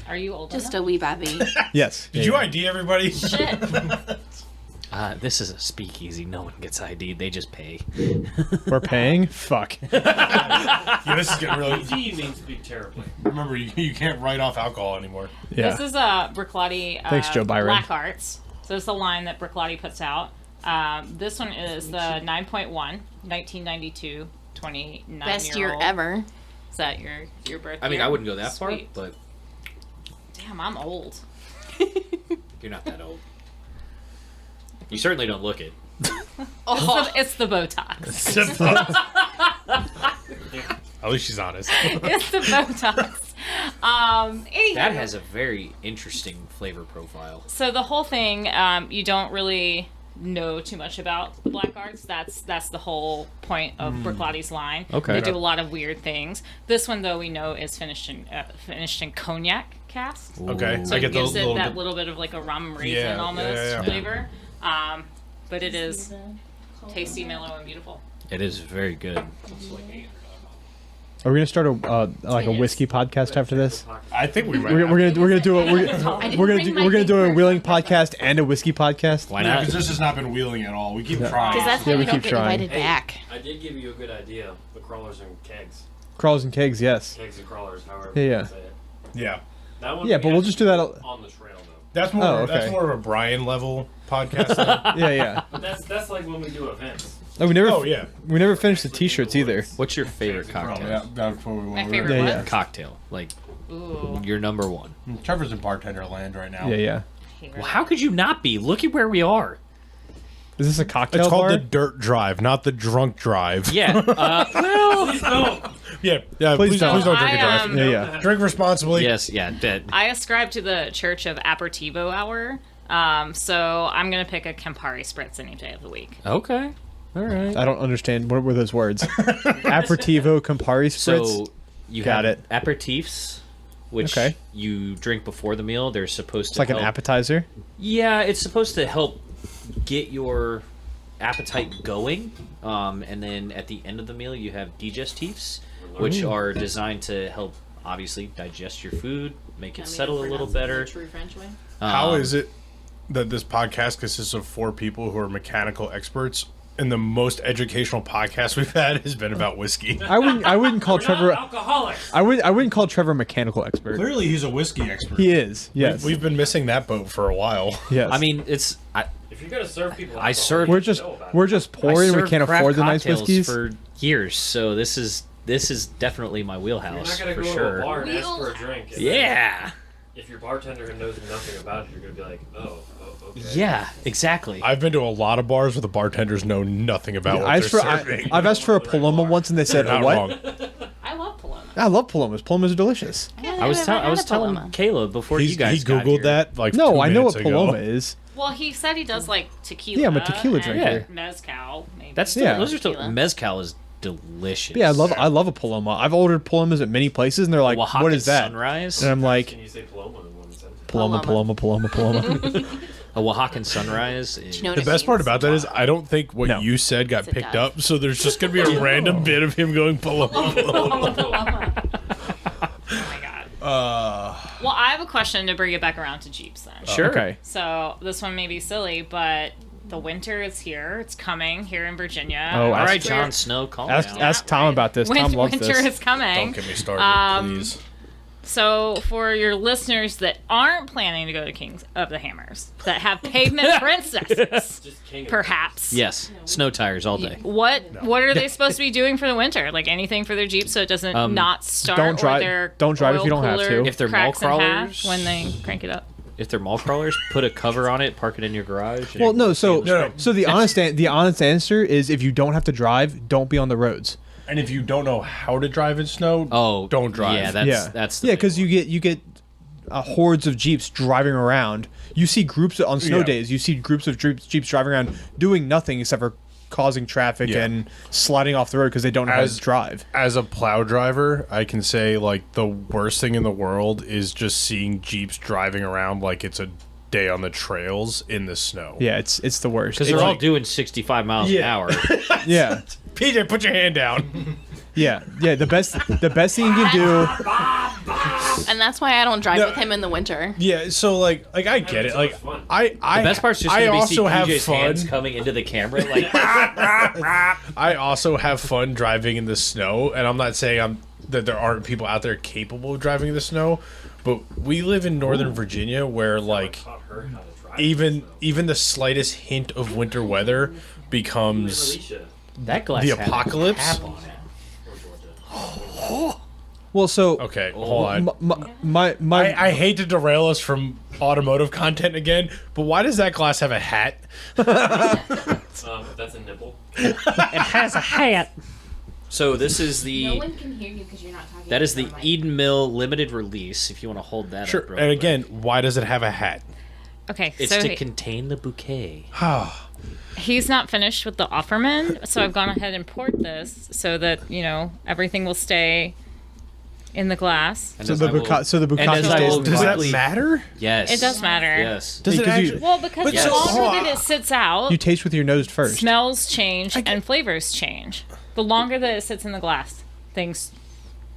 S1: Are you older?
S5: Just a wee baby.
S2: Yes.
S4: Did you ID everybody?
S1: Shit.
S3: This is a speakeasy. No one gets ID'd. They just pay.
S2: We're paying? Fuck.
S4: Yeah, this is getting really.
S8: He may speak terribly.
S4: Remember, you can't write off alcohol anymore.
S2: Yeah.
S1: This is Bricklottie
S2: Thanks, Joe Byron.
S1: Black Arts. So it's the line that Bricklottie puts out. This one is the 9.1, 1992, 29
S5: Best
S1: year
S5: year
S1: old.
S5: ever.
S1: Is that your birthday?
S3: I mean, I wouldn't go that far,
S1: Sweet.
S3: but
S1: Damn, I'm old.
S3: you're not that old. You certainly don't look it.
S1: It's the Botox.
S4: At least she's honest.
S1: It's the Botox. Anywho,
S3: That has a very interesting flavor profile.
S1: so the whole thing, you don't really know too much about the Black Arts. That's the whole point of Bricklottie's line.
S2: Okay.
S1: They do a lot of weird things. This one, though, we know is finished in cognac cask.
S4: Okay,
S1: So
S4: I
S1: it
S4: get
S1: gives
S4: the
S1: it
S4: little.
S1: that little bit of like a rum raisin
S4: Yeah,
S1: almost
S4: yeah.
S1: flavor. But it is tasty, mellow, and beautiful.
S3: It is very good.
S2: Are we gonna start a whiskey podcast after this?
S4: I think we might.
S2: We're gonna do a
S5: I didn't bring my
S2: we're gonna do a
S5: big
S2: wheeling
S5: person.
S2: podcast and a whiskey podcast.
S3: Why
S4: Yeah,
S3: not?
S4: because this has not been wheeling at all. We keep trying.
S5: Because that's how
S2: Yeah, we
S5: you don't
S2: keep
S5: get
S2: trying.
S5: invited back.
S8: I did give you a good idea. The crawlers and kegs.
S2: Crawls and kegs, yes.
S8: Kegs and crawlers, however
S2: Yeah,
S8: you
S2: yeah.
S8: say it.
S4: Yeah,
S8: That one
S2: Yeah,
S8: we
S2: but we'll
S8: had
S2: just do that.
S8: on the trail, though.
S4: that's more.
S2: Oh, okay.
S4: That's more of a Brian level podcast.
S2: Yeah, yeah.
S8: But that's like when we do events.
S2: Oh, we never.
S4: Oh, yeah.
S2: We never finished the t-shirts either.
S3: What's your favorite cocktail?
S4: that's what we want.
S1: My favorite
S2: Yeah,
S1: one?
S2: yeah.
S3: Cocktail, like
S1: Ooh.
S3: your number one.
S4: Trevor's in bartender land right now.
S2: Yeah, yeah.
S3: Well, how could you not be? Look at where we are.
S2: Is this a cocktail
S4: It's called
S2: bar?
S4: the Dirt Drive, not the Drunk Drive.
S3: Yeah.
S8: Please don't.
S4: Yeah, yeah.
S2: Please
S4: Please,
S2: don't.
S4: please don't drink and
S1: I,
S4: drive.
S2: Yeah, yeah.
S4: Drink responsibly.
S3: yes. Yeah. That.
S1: I ascribe to the Church of Aperitivo Hour. So I'm going to pick a Campari Spritz any day of the week.
S3: Okay. All right.
S2: I don't understand. What were those words? Aperitivo, Campari Spritz.
S3: So you
S2: Got
S3: have
S2: it.
S3: aperitifs, which
S2: Okay.
S3: you drink before the meal. They're supposed
S2: It's
S3: to
S2: like an
S3: help-
S2: appetizer.
S3: Yeah, it's supposed to help get your appetite going. And then at the end of the meal, you have digestifs, which are designed to help, obviously, digest your food, make it settle a little better.
S9: True French way.
S4: How is it that this podcast consists of 4 people who are mechanical experts, and the most educational podcast we've had has been about whiskey?
S2: I wouldn't call
S8: We're
S2: Trevor.
S8: not alcoholics.
S2: I wouldn't call Trevor a mechanical expert.
S4: Clearly, he's a whiskey expert.
S2: He is. Yes.
S4: We've been missing that boat for a while.
S2: yes.
S3: I mean, it's
S8: If you're gonna serve people,
S3: I
S8: alcohol,
S3: serve-
S8: you
S2: we're
S8: should
S2: just
S8: know about
S2: we're
S8: it.
S2: just
S3: I
S2: poor and we
S3: served
S2: can't
S3: craft
S2: afford the nice
S3: cocktails
S2: whiskeys.
S3: for years, so this is definitely my
S8: You're
S3: wheelhouse
S8: not gonna
S3: for
S8: go to a
S3: sure.
S8: bar and ask for a drink. And
S3: Yeah.
S8: If your bartender knows nothing about it, you're gonna be like, oh, okay.
S3: Yeah. Exactly.
S4: I've been to a lot of bars where the bartenders know nothing about what they're serving.
S2: I've asked for a Paloma once and they said,
S4: Not
S2: "What?"
S4: wrong.
S1: I love Paloma.
S2: I love Palomas. Palomas are delicious.
S3: I was telling Kayla before you guys
S4: he
S3: got
S4: googled
S3: here.
S4: that like
S2: No,
S4: 2
S2: I know what
S4: minutes ago.
S2: Paloma is.
S1: Well, he said he does like tequila.
S2: Yeah, I'm a tequila
S1: and
S2: drinker.
S1: Mezcal, maybe.
S3: That's still,
S2: Yeah.
S3: those are still
S5: Tequila.
S3: mezcal is delicious.
S2: Yeah, I love a Paloma. I've ordered Palomas at many places and they're like,
S3: Oaxacan
S2: "What is that?"
S3: Sunrise.
S2: And I'm like,
S8: Can you say Paloma in one sentence?
S2: "Paloma, Paloma, Paloma, Paloma."
S3: A Oaxacan sunrise. Is,
S5: you know what
S4: The
S5: it
S4: best part
S5: means?
S4: about that is I don't think what
S2: No.
S4: you said got
S5: Yes, it
S4: picked
S5: does.
S4: up, so there's just gonna be a random bit of him going Paloma.
S1: Oh my god. Well, I have a question to bring it back around to Jeeps then.
S3: Sure.
S2: Okay.
S1: So this one may be silly, but the winter is here. It's coming here in Virginia.
S2: Oh,
S3: all
S2: ask-
S3: right, Jon Snow, calm
S2: Ask
S3: down.
S2: ask Tom about this. Tom loves
S1: winter
S2: this.
S1: is coming.
S4: Don't get me started, please.
S1: So for your listeners that aren't planning to go to Kings of the Hammers, that have pavement princesses,
S8: Just king of
S1: perhaps.
S3: Yes, snow tires all day.
S1: What are they supposed to be doing for the winter? Like anything for their Jeep so it doesn't not start
S2: don't drive-
S1: or their
S2: don't drive if
S1: oil
S2: you don't have
S1: cooler
S2: to.
S3: If they're
S1: cracks
S3: mall
S1: in half
S3: crawlers-
S1: when they crank it up.
S3: If they're mall crawlers, put a cover on it, park it in your garage. and
S2: Well, no. So
S4: No.
S2: so the honest answer is if you don't have to drive, don't be on the roads.
S4: And if you don't know how to drive in snow, don't drive.
S3: Yeah, that's the
S2: yeah,
S3: big
S2: because
S3: one.
S2: you get hordes of Jeeps driving around. You see groups on snow
S4: Yeah.
S2: days. You see groups of Jeeps driving around doing nothing except for causing traffic
S4: Yeah.
S2: and sliding off the road because they don't know how to drive.
S4: As a plow driver, I can say like the worst thing in the world is just seeing Jeeps driving around like it's a day on the trails in the snow.
S2: Yeah, it's the worst.
S3: Because they're all doing 65 miles an hour.
S2: Yeah.
S4: PJ, put your hand down.
S2: Yeah. The best thing you can do.
S5: And that's why I don't drive with him in the winter.
S4: Yeah, so like I get it. Like I
S3: The best part's just
S4: I
S3: going to be
S4: also
S3: see
S4: have
S3: PJ's
S4: fun.
S3: hands coming into the camera. Like,
S4: I also have fun driving in the snow, and I'm not saying that there aren't people out there capable of driving in the snow, but we live in Northern Virginia where like even the slightest hint of winter weather becomes
S3: that glass
S4: the
S3: had a
S4: apocalypse.
S3: cap on it.
S2: Well, so
S4: Okay, hold on.
S2: my
S4: I hate to derail us from automotive content again, but why does that glass have a hat?
S8: That's a nipple.
S1: It has a hat.
S3: So this is the...
S5: No one can hear you because you're not talking.
S3: That is the
S5: into mic.
S3: Eden Mill limited release, if you want to hold that
S4: Sure.
S3: up real
S4: And
S3: quick.
S4: again, why does it have a hat?
S1: Okay,
S3: It's
S1: so
S3: to contain the bouquet.
S1: he's not finished with the Offerman, so I've gone ahead and poured this so that, everything will stay in the glass.
S3: And
S2: So
S3: as
S2: the
S3: I will-
S2: Buca- so the
S3: and
S2: Bucati
S3: as I will
S2: stays-
S4: Does that
S3: quickly-
S4: matter?
S3: Yes.
S1: It does matter.
S3: Yes.
S4: Does it
S2: Because you-
S4: actually?
S1: Well, because
S4: But
S1: the
S3: so-
S1: longer
S4: hold on.
S1: that it sits out,
S2: you taste with your nose first.
S1: smells change and flavors change. The longer that it sits in the glass, things.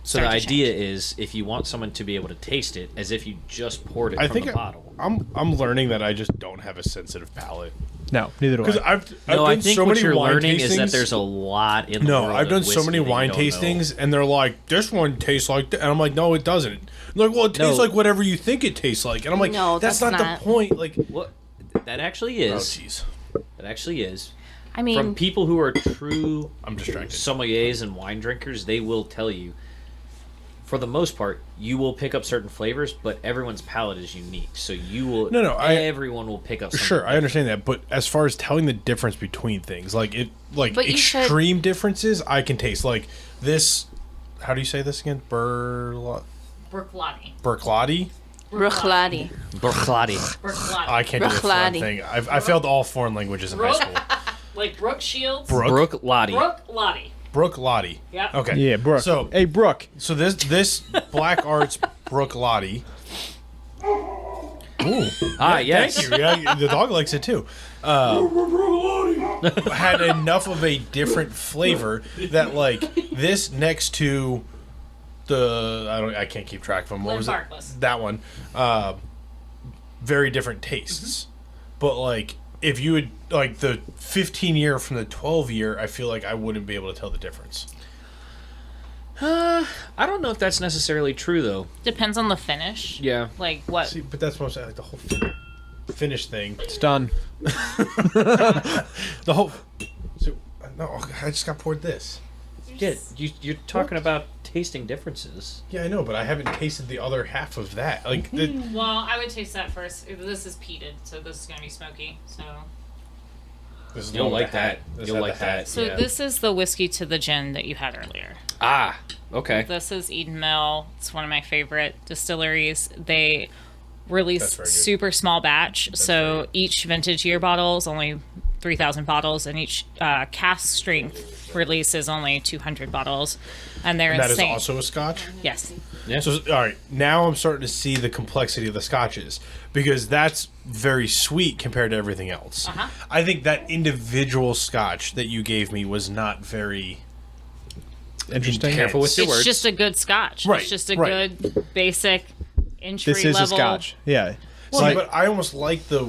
S3: So the
S1: start to
S3: idea is, if you want someone to be able to taste it, as if you just poured it
S4: I
S3: from
S4: think
S3: the bottle.
S4: I'm learning that I just don't have a sensitive palate.
S2: No, neither do
S4: Because
S2: I.
S4: I've
S3: No, I
S4: done
S3: think
S4: so
S3: what
S4: many
S3: you're
S4: wine
S3: learning
S4: tastings.
S3: is that there's a lot in the
S4: No,
S3: world
S4: I've done
S3: of
S4: so many
S3: whiskey that you
S4: wine
S3: don't know.
S4: tastings, and they're like, "This one tastes like," and I'm like, "No, it doesn't." They're like, "Well, it tastes
S3: No.
S4: like whatever you think it tastes like," and I'm like,
S5: No,
S4: "That's
S5: that's
S4: not
S5: not.
S4: the point." Like,
S3: What? That actually
S4: oh
S3: is.
S4: jeez,
S3: That actually is.
S5: I mean,
S3: From people who are true
S4: I'm distracted.
S3: sommeliers and wine drinkers, they will tell you, for the most part, you will pick up certain flavors, but everyone's palate is unique. So you will.
S4: No,
S3: everyone will pick up. Something
S4: Sure, I
S3: different.
S4: understand that, but as far as telling the difference between things, like
S5: But you should-
S4: extreme differences, I can taste. Like this, how do you say this again?
S1: Brooklotti.
S4: Berclotti?
S5: Ruchladi.
S3: Berchladi.
S1: Brooklotti.
S4: I can't do the foreign
S5: Bercladi.
S4: thing. I failed all foreign languages in high school.
S1: Like Brooke Shields.
S3: Brooklotti.
S1: Brooklotti.
S4: Brooke Lottie.
S1: Yep.
S4: Okay.
S2: Yeah, Brooke.
S4: So
S2: hey, Brooke.
S4: So this Black Arts Brooke Lottie. Ooh,
S3: Yes.
S4: thank you. Yeah, the dog likes it too. Had enough of a different flavor that like this next to the I can't keep track of them. What was it?
S1: Barkless.
S4: That one. Very different tastes, but like if you would like the 15 year from the 12 year, I feel like I wouldn't be able to tell the difference.
S3: I don't know if that's necessarily true though.
S1: Depends on the finish.
S3: Yeah.
S1: Like what?
S4: See, but that's what I'm saying. Like the whole finish thing.
S2: It's done.
S4: The whole. So, no, I just got poured this.
S3: Yeah, you're talking about tasting differences.
S4: Yeah, I know, but I haven't tasted the other half of that. Like,
S1: Well, I would taste that first. This is peated, so this is gonna be smoky. So.
S4: this is
S3: You'll
S4: the one with
S3: like
S4: the hat.
S3: that.
S4: This
S3: You'll
S4: had
S3: like
S4: the hat.
S3: that.
S1: So
S3: Yeah.
S1: this is the whiskey to the gin that you had earlier.
S3: Ah, okay.
S1: This is Eden Mill. It's one of my favorite distilleries. They release
S4: That's very good.
S1: super small batch,
S4: very
S1: so
S4: good.
S1: each vintage year bottle is only 3,000 bottles, and each cask strength release is only 200 bottles, and they're
S4: And that is
S1: insane.
S4: also a scotch?
S1: Yes.
S3: Yeah.
S4: So, all right, now I'm starting to see the complexity of the scotches because that's very sweet compared to everything else.
S1: Uh-huh.
S4: I think that individual scotch that you gave me was not very
S2: Interesting.
S3: Careful with your
S1: It's
S3: words.
S1: just a good scotch.
S4: Right,
S1: It's just a
S4: right.
S1: good basic entry
S2: This is
S1: level.
S2: a scotch. Yeah.
S4: See,
S2: Like-
S4: but I almost like the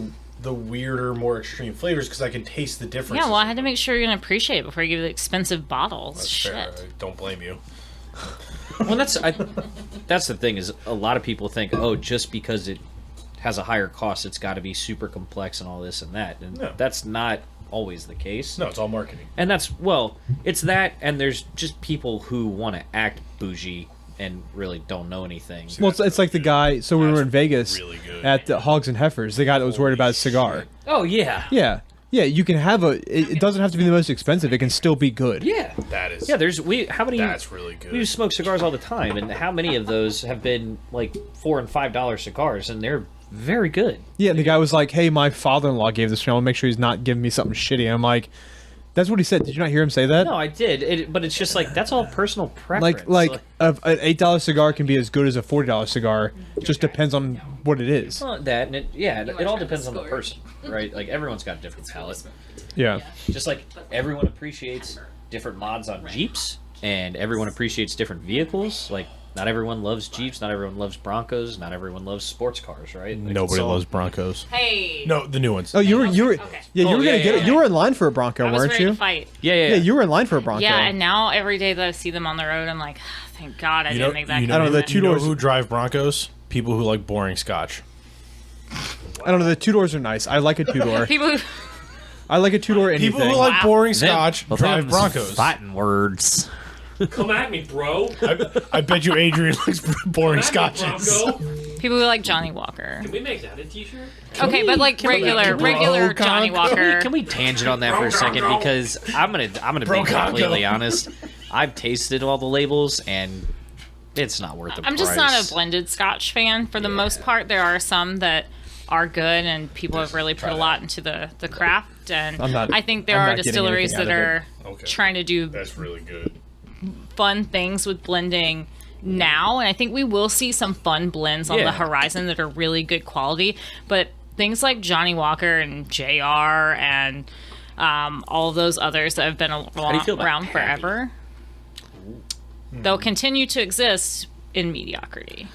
S4: weirder, more extreme flavors because I can taste the difference.
S1: Yeah, well, I had to make sure you're gonna appreciate it before you give you the expensive bottles. Shit.
S4: I don't blame you.
S3: Well, that's the thing is a lot of people think, oh, just because it has a higher cost, it's got to be super complex and all this and that, and
S4: No.
S3: that's not always the case.
S4: No, it's all marketing.
S3: And it's that, and there's just people who want to act bougie and really don't know anything.
S2: Well, it's like the guy. So we were in
S4: That's
S2: Vegas
S4: really good.
S2: at the Hogs and Heifers. The guy that was worried about a cigar.
S3: Oh yeah,
S2: Yeah. Yeah. You can have it doesn't have to be the most expensive. It can still be good.
S3: yeah,
S4: That is.
S3: yeah. How many?
S4: That's really good.
S3: We smoke cigars all the time, and how many of those have been like $4 and $5 cigars, and they're very good.
S2: Yeah. And the guy was like, "Hey, my father-in-law gave this to me. I want to make sure he's not giving me something shitty." And I'm like, That's what he said. Did you not hear him say that?
S3: No, I did. But it's just like that's all personal preference.
S2: Like an $8 cigar can be as good as a $40 cigar. It just depends on what it is.
S3: well, that and it all depends on the person, right? Like everyone's got a different palate.
S2: Yeah.
S3: Just like everyone appreciates different mods on Jeeps, and everyone appreciates different vehicles. Like not everyone loves Jeeps, not everyone loves Broncos, not everyone loves sports cars, right? Like,
S4: Nobody loves Broncos.
S1: Hey.
S4: No, the new ones.
S2: Oh, you were
S1: Okay.
S2: you were
S1: Yeah,
S2: gonna get it. You were in line for a Bronco,
S1: I was
S2: weren't
S1: ready
S2: you?
S1: to fight.
S3: Yeah.
S2: You were in line for a Bronco.
S1: Yeah, and now every day that I see them on the road, I'm like, thank God I didn't make that.
S2: I don't know, the
S1: commitment.
S2: two
S4: You know
S2: doors-
S4: who drive Broncos? People who like boring Scotch.
S2: I don't know. The 2-doors are nice. I like a 2-door.
S1: People who
S2: I like a 2-door anything.
S4: People who like boring Scotch
S3: Well,
S4: drive
S3: them's
S4: Broncos.
S3: Fighting words.
S8: Come at me, bro.
S4: I bet you Adrian likes boring
S8: Come at me,
S4: Scotches.
S8: Bronco.
S1: people who like Johnny Walker.
S8: Can we make that a t-shirt?
S1: Okay, but like regular Johnny Walker.
S3: Can we tangent on that for a second? Because I'm gonna be completely honest. I've tasted all the labels and it's not worth the price.
S1: I'm just not a blended Scotch fan for the most part. There are some that are good and people have really put a lot into the craft, and I think there are distilleries that are trying to do
S4: That's really good.
S1: fun things with blending now, and I think we will see some fun blends on the horizon that are really good quality. But things like Johnny Walker and JR and all of those others that have been around forever, they'll continue to exist in mediocrity.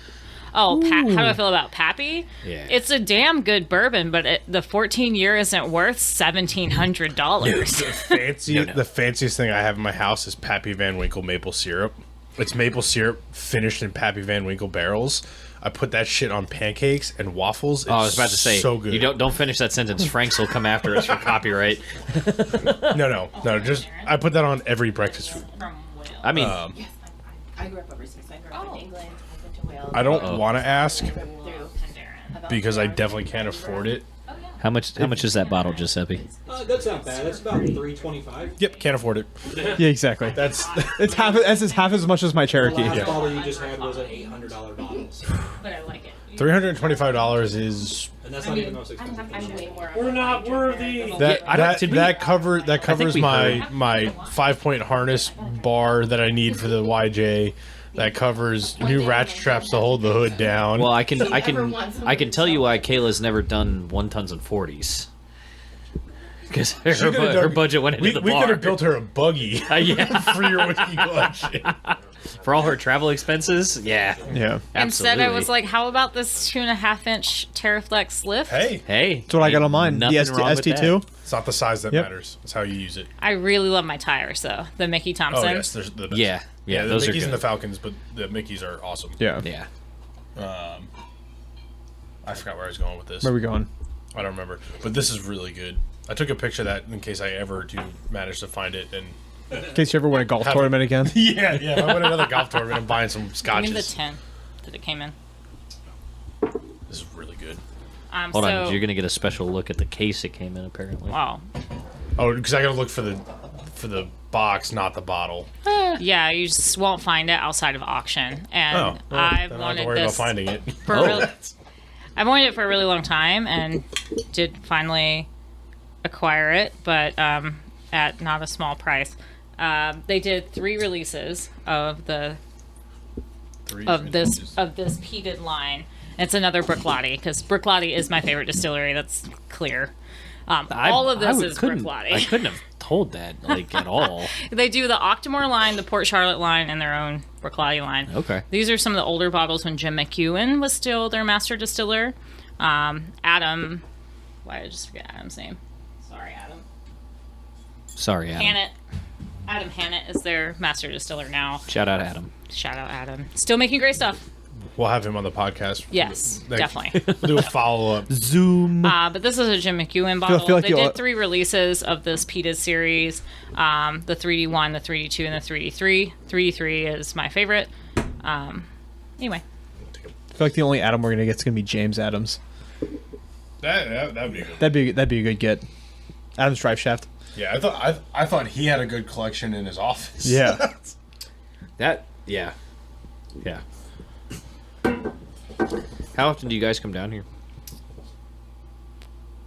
S1: Oh, how do I feel about Pappy?
S3: Yeah.
S1: It's a damn good bourbon, but the 14-year isn't worth $1,700.
S4: The fanciest thing I have in my house is Pappy Van Winkle maple syrup. It's maple syrup finished in Pappy Van Winkle barrels. I put that shit on pancakes and waffles. It's
S3: I was about to say,
S4: so good.
S3: You don't finish that sentence. Franks will come after us for copyright.
S4: No. Just I put that on every breakfast food.
S3: I mean,
S9: Yes, I grew up overseas. I grew up in England. I went to Wales.
S4: I don't want to ask
S9: through
S4: because I definitely can't afford it.
S3: how much is that bottle, Giuseppe?
S10: That's not bad. That's about $3.25.
S4: Yep, can't afford it.
S2: Yeah, exactly.
S4: That's
S2: It's half as much as my
S10: The
S2: Cherokee.
S10: last bottle you just had was an $800 bottle. So.
S1: But I like it.
S4: $325 is
S10: And that's not even the most expensive.
S9: I'm way more.
S8: We're not worthy.
S4: that covers
S3: we
S4: my
S3: heard.
S4: my 5-point harness bar that I need for the YJ. That covers new ratchet straps to hold the hood down.
S3: Well, I can tell you why Kayla's never done 1-tons and 40s. Because her budget went into the
S4: we
S3: bar.
S4: could have built her a buggy
S3: yeah.
S4: for your whiskey collection.
S3: For all her travel expenses, yeah.
S2: Yeah.
S1: Instead, I
S3: Absolutely.
S1: was like, how about this 2.5-inch Terraflex lift?
S3: Hey,
S2: That's what I got on mine. The
S3: nothing wrong with that.
S2: ST2.
S4: It's not the size that
S2: Yep.
S4: matters. It's how you use it.
S1: I really love my tires, though. The Mickey
S4: Oh
S1: Thompson.
S4: yes, there's the best.
S3: Yeah,
S4: the
S3: those are
S4: Mickeys and
S3: good.
S4: the Falcons, but the Mickeys are awesome.
S2: Yeah.
S3: Yeah.
S4: I forgot where I was going with this.
S2: Where are we going?
S4: I don't remember, but this is really good. I took a picture of that in case I ever do manage to find it. And
S2: In case you ever win a golf tournament again.
S4: yeah, if I win another golf tournament, I'm buying some
S1: Give me the
S4: scotches.
S1: 10 that it came in.
S4: This is really good.
S3: Hold on, you're gonna get a special look at the case it came in. Apparently.
S1: Wow.
S4: Oh, because I gotta look for the box, not the bottle.
S1: Yeah, you just won't find it outside of auction. And
S4: Oh, well,
S1: I've
S4: then I don't have
S1: wanted
S4: to worry
S1: this
S4: about finding it.
S1: for I've wanted it for a really long time and did finally acquire it, but at not a small price. They did 3 releases of this peated line. It's another Brooklotti because Brooklotti is my favorite distillery. That's clear. All of this is Brooklotti.
S3: I couldn't have told that at all.
S1: They do the Octomore line, the Port Charlotte line, and their own Brooklotti line.
S3: Okay.
S1: These are some of the older bottles when Jim McEwen was still their master distiller. Adam, why did I just forget Adam's name? Sorry, Adam.
S3: Sorry, Adam.
S1: Hannett. Adam Hannett is their master distiller now.
S3: Shout out, Adam.
S1: Shout out, Adam. Still making great stuff.
S4: We'll have him on the podcast.
S1: Yes, definitely.
S4: Do a follow up.
S2: Zoom.
S1: But this is a Jim McEwen bottle.
S2: feel like
S1: They
S2: you
S1: did
S2: all-
S1: 3 releases of this peated series. The 3D1, the 3D2, and the 3D3. 3D3 is my favorite. Anyway.
S2: I feel like the only Adam we're gonna get is gonna be James Adams.
S4: That'd be good.
S2: That'd be a good get. Adams Drive Shaft.
S4: Yeah, I thought he had a good collection in his office.
S2: Yeah.
S3: Yeah. How often do you guys come down here?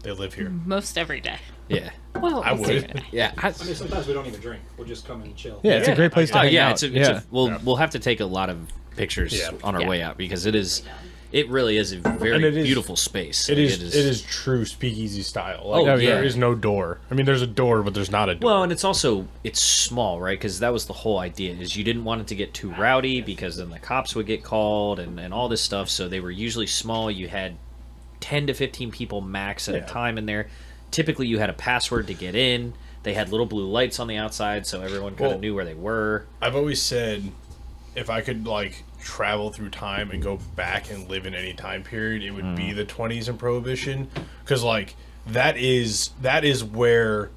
S4: They live here.
S1: Most every day.
S3: Yeah.
S1: Well,
S4: I would.
S3: Yeah.
S10: I mean, sometimes we don't even drink. We'll just come and chill.
S2: Yeah, it's a great place to
S3: Oh
S2: hang
S3: yeah,
S2: out.
S3: we'll have to take a lot of pictures
S4: Yeah.
S3: on our
S1: Yeah.
S3: way out because it really is a very
S4: And it is-
S3: beautiful space.
S4: It
S3: Like,
S4: is true speakeasy style. Like,
S3: Oh,
S4: there
S3: yeah.
S4: is no door. I mean, there's a door, but there's not a door.
S3: Well, and it's small, right? Because that was the whole idea is you didn't want it to get too rowdy because then the cops would get called and all this stuff. So they were usually small. You had 10 to 15 people max at a time in there. Typically, you had a password to get in. They had little blue lights on the outside, so everyone kind of knew where they were.
S4: I've always said, if I could like travel through time and go back and live in any time period, it would be the 20s and Prohibition, because like that is where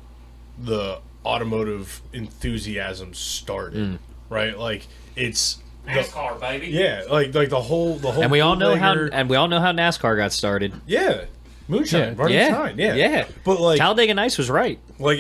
S4: the automotive enthusiasm started, right? Like it's
S8: NASCAR, baby.
S4: yeah, like the whole
S3: And we all know how
S4: bootlegger-
S3: NASCAR got started.
S4: yeah, moonshine, running shine, yeah, But like
S3: Talladega Nights was right.
S4: Like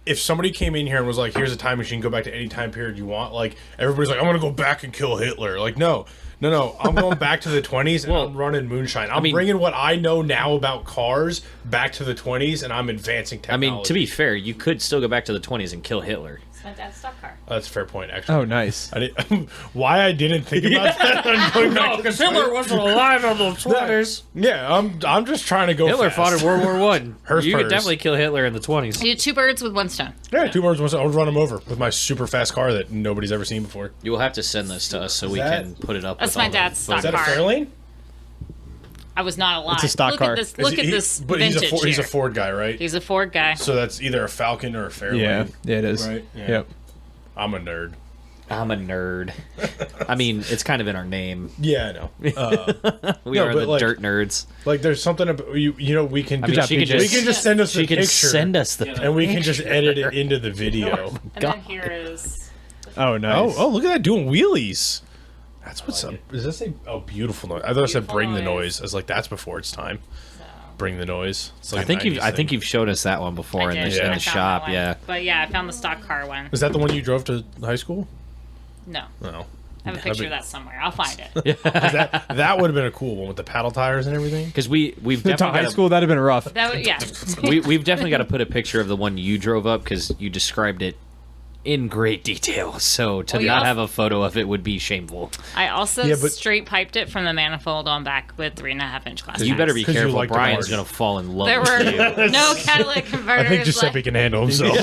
S4: if somebody came in here and was like, "Here's a time machine, go back to any time period you want," like everybody's like, "I'm gonna go back and kill Hitler." Like, no, I'm going back to the 20s and I'm running moonshine. I'm bringing what I know now about cars back to the 20s, and I'm advancing
S3: I
S4: technology.
S3: mean, to be fair, you could still go back to the 20s and kill Hitler.
S1: It's my dad's stock car.
S4: That's a fair point, actually.
S2: Oh, nice.
S4: I didn't, why I didn't think about that? I'm going back to the 20s.
S3: wasn't alive in the 20s.
S4: Yeah, I'm just trying to go.
S3: Hitler
S4: fast.
S3: fought in World War One.
S4: Hearst
S3: You could
S4: purse.
S3: definitely kill Hitler in the 20s.
S1: You do two birds with one stone.
S4: Yeah, 2 birds, 1 stone. I would run him over with my super fast car that nobody's ever seen before.
S3: You will have to send this to us so we
S4: that-
S3: can put it up.
S1: That's
S3: with
S1: my
S3: all the
S1: dad's stock
S4: Is that a
S1: car.
S4: Fairlane?
S1: I was not alive.
S2: It's a stock
S1: look
S2: car.
S1: At this,
S4: Is
S1: look
S4: he-
S1: at this
S4: But
S1: vintage
S4: he's a
S1: here.
S4: Ford guy, right?
S1: He's a Ford guy.
S4: So that's either a Falcon or a Fairlane.
S2: Yeah, it is.
S4: Right? Yeah.
S2: Yep.
S4: I'm a nerd.
S3: I'm a nerd. I mean, it's kind of in our name.
S4: Yeah, I know.
S3: We
S4: No,
S3: are
S4: but
S3: the
S4: like-
S3: Dirt Nerds.
S4: Like, there's something about you know. We can.
S3: I mean, she can
S4: we
S3: just,
S4: can just send us
S3: she
S4: the
S3: can
S4: picture,
S3: send us the.
S4: and we can just edit it into the video.
S1: And then here is.
S2: Oh, nice.
S4: Oh, look at that doing wheelies. That's what's up. Does that say? Oh, beautiful noise. I thought it said
S1: Beautiful
S4: bring the
S1: noise.
S4: noise. I was like, that's before it's time. Bring the noise. It's like
S3: I think you've showed us that one before
S1: I
S3: in
S1: did.
S3: the,
S1: I
S3: in
S1: found
S3: the
S1: that
S3: shop.
S1: one.
S3: Yeah.
S1: But yeah, I found the stock car one.
S4: Is that the one you drove to high school?
S1: No.
S4: No.
S1: I have a picture of that somewhere. I'll find it.
S4: That would have been a cool one with the paddle tires and everything.
S3: Because we've
S2: To
S3: definitely
S2: high
S3: got
S2: school, that'd have been rough.
S1: That would, yeah.
S3: we've definitely got to put a picture of the one you drove up because you described it in great detail. So to
S1: Well, you
S3: not
S1: also-
S3: have a photo of it would be shameful.
S1: I also
S4: Yeah, but-
S1: straight piped it from the manifold on back with 3.5-inch glass.
S3: You better be
S4: 'Cause you
S3: careful.
S4: like the
S3: Brian's
S4: March.
S3: gonna fall in love
S1: There
S3: with
S1: were
S3: you.
S1: no catalytic converters.
S4: I think Giuseppe can handle himself.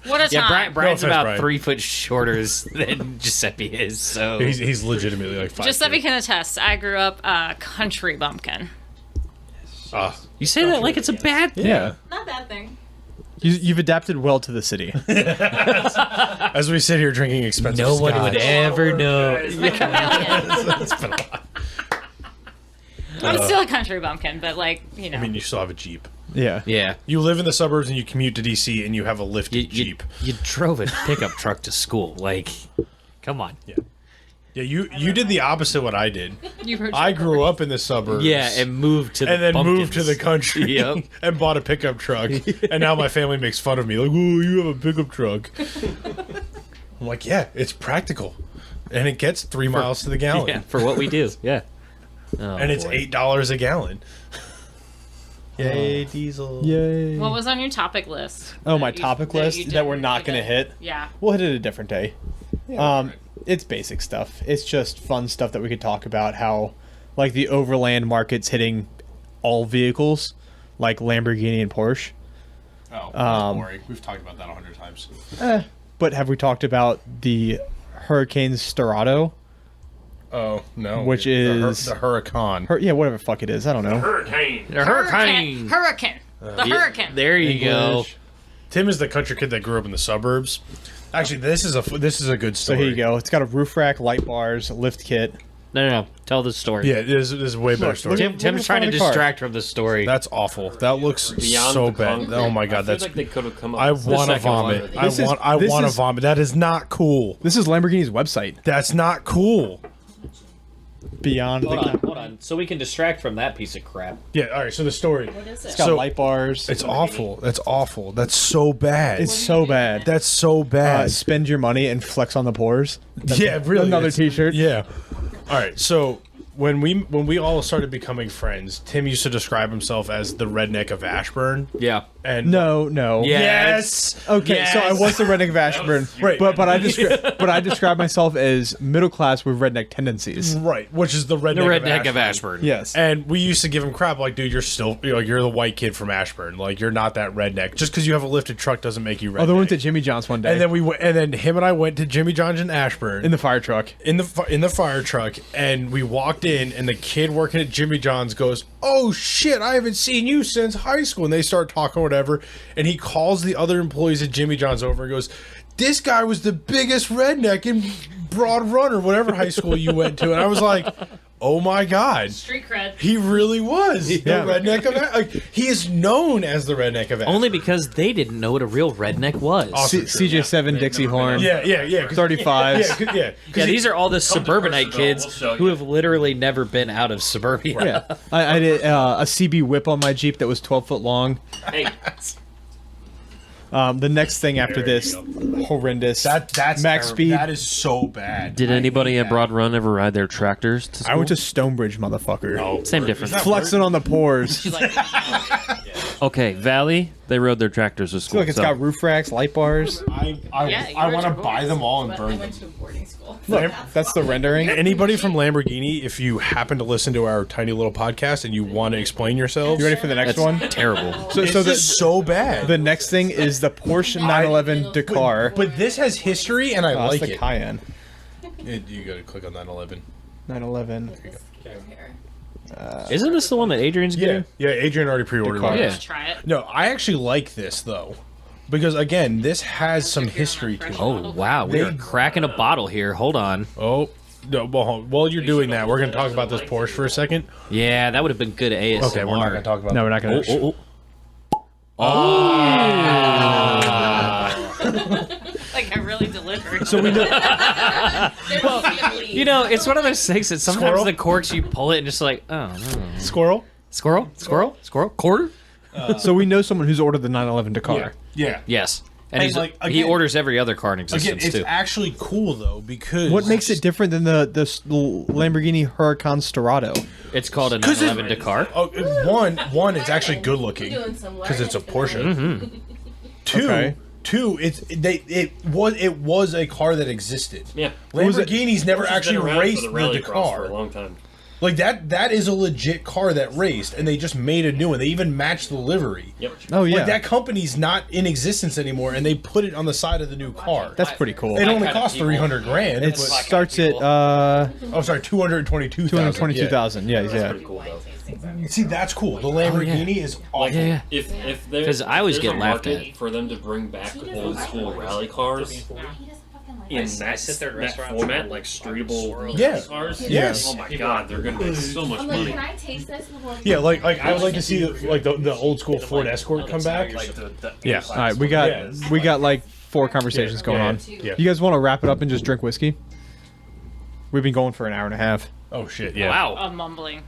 S1: What a
S3: Yeah,
S1: time.
S3: Brian's
S4: offense,
S3: about
S4: Brian.
S3: 3 foot shorter than Giuseppe is. So
S4: He's legitimately like 5.
S1: Giuseppe can attest. I grew up a country bumpkin.
S3: you say that like it's a bad thing.
S2: Yeah.
S1: Not a bad thing.
S2: You've adapted well to the city.
S4: As we sit here drinking expensive
S3: No one would
S4: scotch.
S3: ever know.
S1: I'm still a country bumpkin, but like, you know.
S4: I mean, you still have a Jeep.
S2: Yeah.
S3: Yeah.
S4: You live in the suburbs and you commute to DC and you have a lifted Jeep.
S3: You drove a pickup truck to school. Like, come on.
S4: Yeah, you did the opposite of what I did.
S1: You heard
S4: I grew up in the suburbs.
S3: Yeah, and moved to the
S4: and then
S3: bumpkins.
S4: moved to the country
S3: Yep.
S4: and bought a pickup truck. And now my family makes fun of me. Like, oh, you have a pickup truck. I'm like, yeah, it's practical. And it gets 3 miles to the gallon.
S3: Yeah, for what we do. Yeah. Oh,
S4: And it's
S3: boy.
S4: $8 a gallon. Yay, diesel.
S2: Yay.
S1: What was on your topic list?
S2: Oh, my
S1: that you-
S2: topic
S1: that
S2: list
S1: you
S2: that we're
S1: didn't
S2: not going to
S1: forget?
S2: hit?
S1: Yeah.
S2: We'll hit it a different day. It's basic stuff. It's just fun stuff that we could talk about how, like, the overland market's hitting all vehicles, like Lamborghini and Porsche.
S4: Oh, that's boring. We've talked about that 100 times.
S2: But have we talked about the Hurricane Storado?
S4: Oh, no.
S2: Which
S4: The
S2: is-
S4: the Huracan.
S2: Yeah, whatever the fuck it is. I don't know.
S8: Hurricane.
S3: The hurricane.
S1: Hurricane. The hurricane.
S3: There you go.
S2: English.
S4: Tim is the country kid that grew up in the suburbs. Actually, this is a good
S2: So
S4: story.
S2: here you go. It's got a roof rack, light bars, lift kit.
S3: No. Tell the story.
S4: Yeah, this is a way better story.
S2: look at
S3: Tim's
S2: the front
S3: trying to
S2: of the car.
S3: distract from the story.
S4: That's awful. That looks
S8: Beyond
S4: so
S8: the
S4: bad.
S8: concrete.
S4: Oh my god,
S8: I feel
S4: that's.
S8: like they could have come up.
S4: I
S8: with the
S4: want to
S8: second one.
S4: vomit.
S2: This is-
S4: I
S2: this
S4: want to
S2: is-
S4: vomit. That is not cool.
S2: This is Lamborghini's website.
S4: That's not cool.
S2: Beyond the
S3: Hold on. So we can distract from that piece of crap.
S4: Yeah. All right. So the story.
S2: It's got
S4: So-
S2: light bars.
S4: It's awful. That's awful. That's so bad.
S2: It's so bad.
S4: That's so bad.
S2: Spend your money and flex on the pores.
S4: Yeah, really.
S2: Another
S4: it's-
S2: T-shirt.
S4: Yeah. All right. So when we all started becoming friends, Tim used to describe himself as the redneck of Ashburn.
S3: Yeah.
S4: And
S2: No.
S4: Yes.
S2: Okay, so I was the redneck of Ashburn,
S4: right.
S2: but I describe myself as middle class with redneck tendencies.
S4: Right, which is the redneck,
S3: The redneck of Ashburn.
S2: Yes.
S4: And we used to give him crap like, dude, you're the white kid from Ashburn. Like, you're not that redneck. Just because you have a lifted truck doesn't make you redneck.
S2: Oh, they went to Jimmy John's one day.
S4: And then him and I went to Jimmy John's in Ashburn
S2: in the fire truck.
S4: In the fire truck, and we walked in, and the kid working at Jimmy John's goes, "Oh shit, I haven't seen you since high school." And they start talking whatever, and he calls the other employees at Jimmy John's over and goes, "This guy was the biggest redneck in Broad Run or whatever high school you went to." And I was like, "Oh my god,
S1: Street cred.
S4: he really was the redneck of like he is known as the redneck of
S3: Only because they didn't know what a real redneck was.
S2: CJ7 Dixie Horn.
S4: Yeah.
S2: 35s.
S4: Yeah.
S3: Yeah, these are all the suburbanite
S8: Versatile,
S3: kids
S8: we'll show
S3: who
S8: you.
S3: have literally never been out of suburbia.
S2: Yeah, I did a CB whip on my Jeep that was 12 foot long.
S8: Hey,
S2: The next thing after this, horrendous.
S4: That's
S2: max
S4: terrible.
S2: speed.
S4: That is so bad.
S7: Did
S4: I
S7: anybody
S4: hate
S7: at
S4: that.
S7: Broad Run ever ride their tractors to school?
S2: I went to Stonebridge, motherfucker.
S7: Same difference.
S2: Flexing on the pores.
S1: She's like,
S7: Okay, Valley, they rode their tractors to school.
S2: Look, it's
S7: so-
S2: got roof racks, light bars.
S5: Yeah,
S4: I
S5: you
S4: want to
S5: rode your
S4: buy them all and
S9: I
S4: burn them.
S9: went to boarding school.
S2: Look, that's the rendering.
S4: Anybody from Lamborghini, if you happen to listen to our tiny little podcast and you want to explain yourselves,
S2: You ready for the next
S3: That's
S2: one?
S3: terrible.
S2: So,
S4: it's
S2: so
S4: just so bad.
S2: the next thing is the Porsche 911 Dakar.
S4: But this has history, and I
S2: Oh,
S4: like
S2: that's the
S4: it.
S2: Cayenne.
S4: You gotta click on 911.
S2: 911.
S3: Isn't this the one that Adrian's getting?
S4: Yeah. Adrian already pre-ordered
S2: Dakar.
S4: one.
S3: Yeah.
S1: let's try it.
S4: No, I actually like this though, because again, this has some history to it.
S3: Oh, wow. We are cracking a bottle here. Hold on.
S4: Oh, no, well, while you're doing that, we're gonna talk about this Porsche for a second.
S3: Yeah, that would have been good ASMR.
S4: Okay, we're not gonna talk about.
S2: No, we're not going to.
S3: Oh, oh,
S1: Like I really delivered.
S2: So we know.
S3: You know, it's one of those things that sometimes
S4: Squirrel?
S3: the corks, you pull it and just like, oh,
S4: Squirrel.
S3: squirrel, quarter?
S2: So we know someone who's ordered the 911 Dakar.
S4: Yeah.
S3: Yes. And
S4: And,
S3: he's
S4: like,
S3: he
S4: again-
S3: orders every other car in
S4: Again,
S3: existence,
S4: it's
S3: too.
S4: actually cool though because
S2: What makes it different than the Lamborghini Huracan Storado?
S3: It's called a
S4: 'Cause it-
S3: 911 Dakar.
S4: Oh, one, it's actually good looking because it's a Porsche.
S2: Okay.
S4: Two, it was a car that existed.
S8: yeah.
S4: Lamborghini's never
S8: Porsche's been
S4: actually
S8: around for
S4: raced
S8: the
S4: the
S8: rallycross for a
S4: Dakar.
S8: long time.
S4: Like that is a legit car that raced, and they just made a new one. They even matched the livery.
S8: Yep.
S2: Oh yeah,
S4: Like that company's not in existence anymore, and they put it on the side of the new car.
S2: that's pretty cool.
S4: it only
S3: kind of
S4: cost
S3: people.
S4: $300,000.
S2: It
S4: but-
S2: starts at
S4: oh, sorry, 222,000.
S2: 222,000. Yeah,
S8: That's
S2: yeah.
S8: pretty cool though.
S4: See, that's cool. The Lamborghini is awesome.
S3: Yeah.
S8: If there,
S3: 'Cause I always
S8: there's
S3: get
S8: a
S3: laughed
S8: market
S3: at.
S8: for them to bring back old school rally cars in that format, like streetable
S4: Yeah.
S8: cars.
S4: Yes.
S8: Oh my god, they're gonna make so much
S9: I'm like,
S8: money.
S9: can I taste this before?
S4: Yeah, like I would like to see like the old school Ford Escort come back. Yeah.
S2: All right, we got like 4 conversations going on.
S4: Yeah.
S2: You guys want to wrap it up and just drink whiskey? We've been going for an hour and a half.
S4: Oh shit. Yeah.
S3: Wow.
S1: I'm mumbling.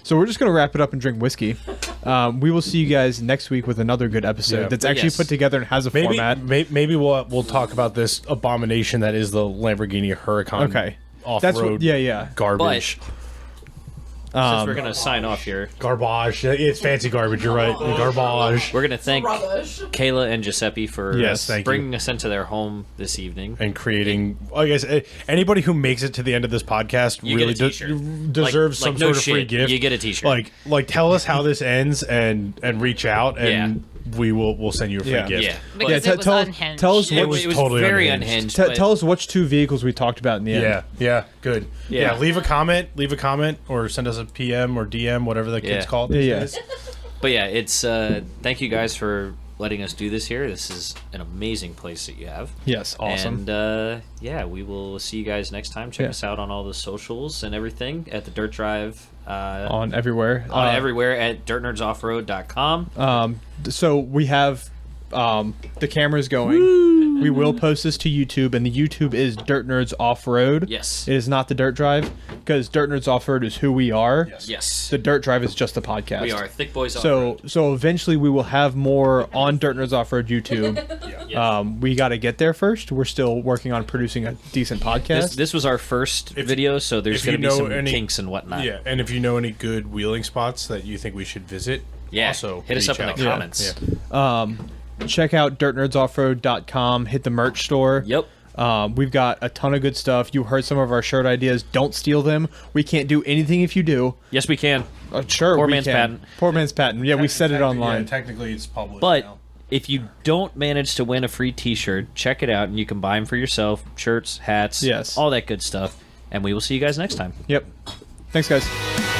S2: So we're just gonna wrap it up and drink whiskey. We will see you guys next week with another good episode
S4: Yeah.
S2: that's actually
S3: Yes.
S2: put together and has a
S4: Maybe
S2: format.
S4: maybe we'll talk about this abomination that is the Lamborghini Huracan.
S2: Okay,
S4: Off
S2: that's
S4: road.
S2: what. Yeah.
S4: Garbage.
S3: Since we're going to sign off here,
S4: Garbage. It's fancy garbage. You're right. Garbage.
S3: we're going to thank Kayla and Giuseppe for
S4: Yes, thank you.
S3: bringing us into their home this evening.
S4: And creating, I guess, anybody who makes it to the end of this podcast
S3: You
S4: really
S3: get a t-shirt.
S4: deserves
S3: Like
S4: some
S3: no
S4: sort of free
S3: shit,
S4: gift.
S3: you get a t-shirt.
S4: Like tell us how this ends and reach out and we'll send you a free
S2: Yeah.
S4: gift.
S3: Yeah.
S1: Because
S2: Yeah,
S1: it was
S2: tell-
S1: unhinged.
S2: tell us
S3: It
S2: what-
S3: was
S4: totally
S3: very
S4: unhinged.
S3: unhinged.
S2: T-
S3: but
S2: tell us which 2 vehicles we talked about in the end.
S4: Yeah, good.
S3: Yeah.
S4: Yeah, leave a comment, or send us a PM or DM, whatever the kids
S3: Yeah.
S4: call it.
S2: Yeah.
S4: these days.
S3: But yeah, it's thank you guys for letting us do this here. This is an amazing place that you have.
S2: Yes, awesome.
S3: And yeah, we will see you guys next time. Check
S2: Yeah.
S3: us out on all the socials and everything at the Dirt Drive
S2: On everywhere.
S3: everywhere at dirtnerdsoffroad.com.
S2: So we have the cameras going. We will post this to YouTube, and the YouTube is Dirt Nerds Off Road.
S3: Yes.
S2: It is not the Dirt Drive, because Dirt Nerds Off Road is who we are.
S3: Yes.
S2: The Dirt Drive is just the podcast.
S3: We are Thick Boys Off
S2: So
S3: Road.
S2: so eventually we will have more on Dirt Nerds Off Road YouTube.
S8: Yes.
S2: We got to get there first. We're still working on producing a decent podcast.
S3: This was our first video, so there's going to be some kinks and whatnot.
S4: Yeah, and if you know any good wheeling spots that you think we should visit, also
S3: hit us up in the comments.
S2: Check out dirtnerdsoffroad.com. Hit the merch store.
S3: Yep.
S2: We've got a ton of good stuff. You heard some of our shirt ideas. Don't steal them. We can't do anything if you do.
S3: Yes, we can.
S2: Sure,
S3: Poor
S2: we
S3: man's
S2: can.
S3: patent.
S2: Poor man's patent. Yeah, we said it online.
S4: Yeah, technically, it's public.
S3: But
S4: now.
S3: if you don't manage to win a free T-shirt, check it out, and you can buy them for yourself. Shirts, hats,
S2: Yes.
S3: all that good stuff. And we will see you guys next time.
S2: Yep. Thanks, guys.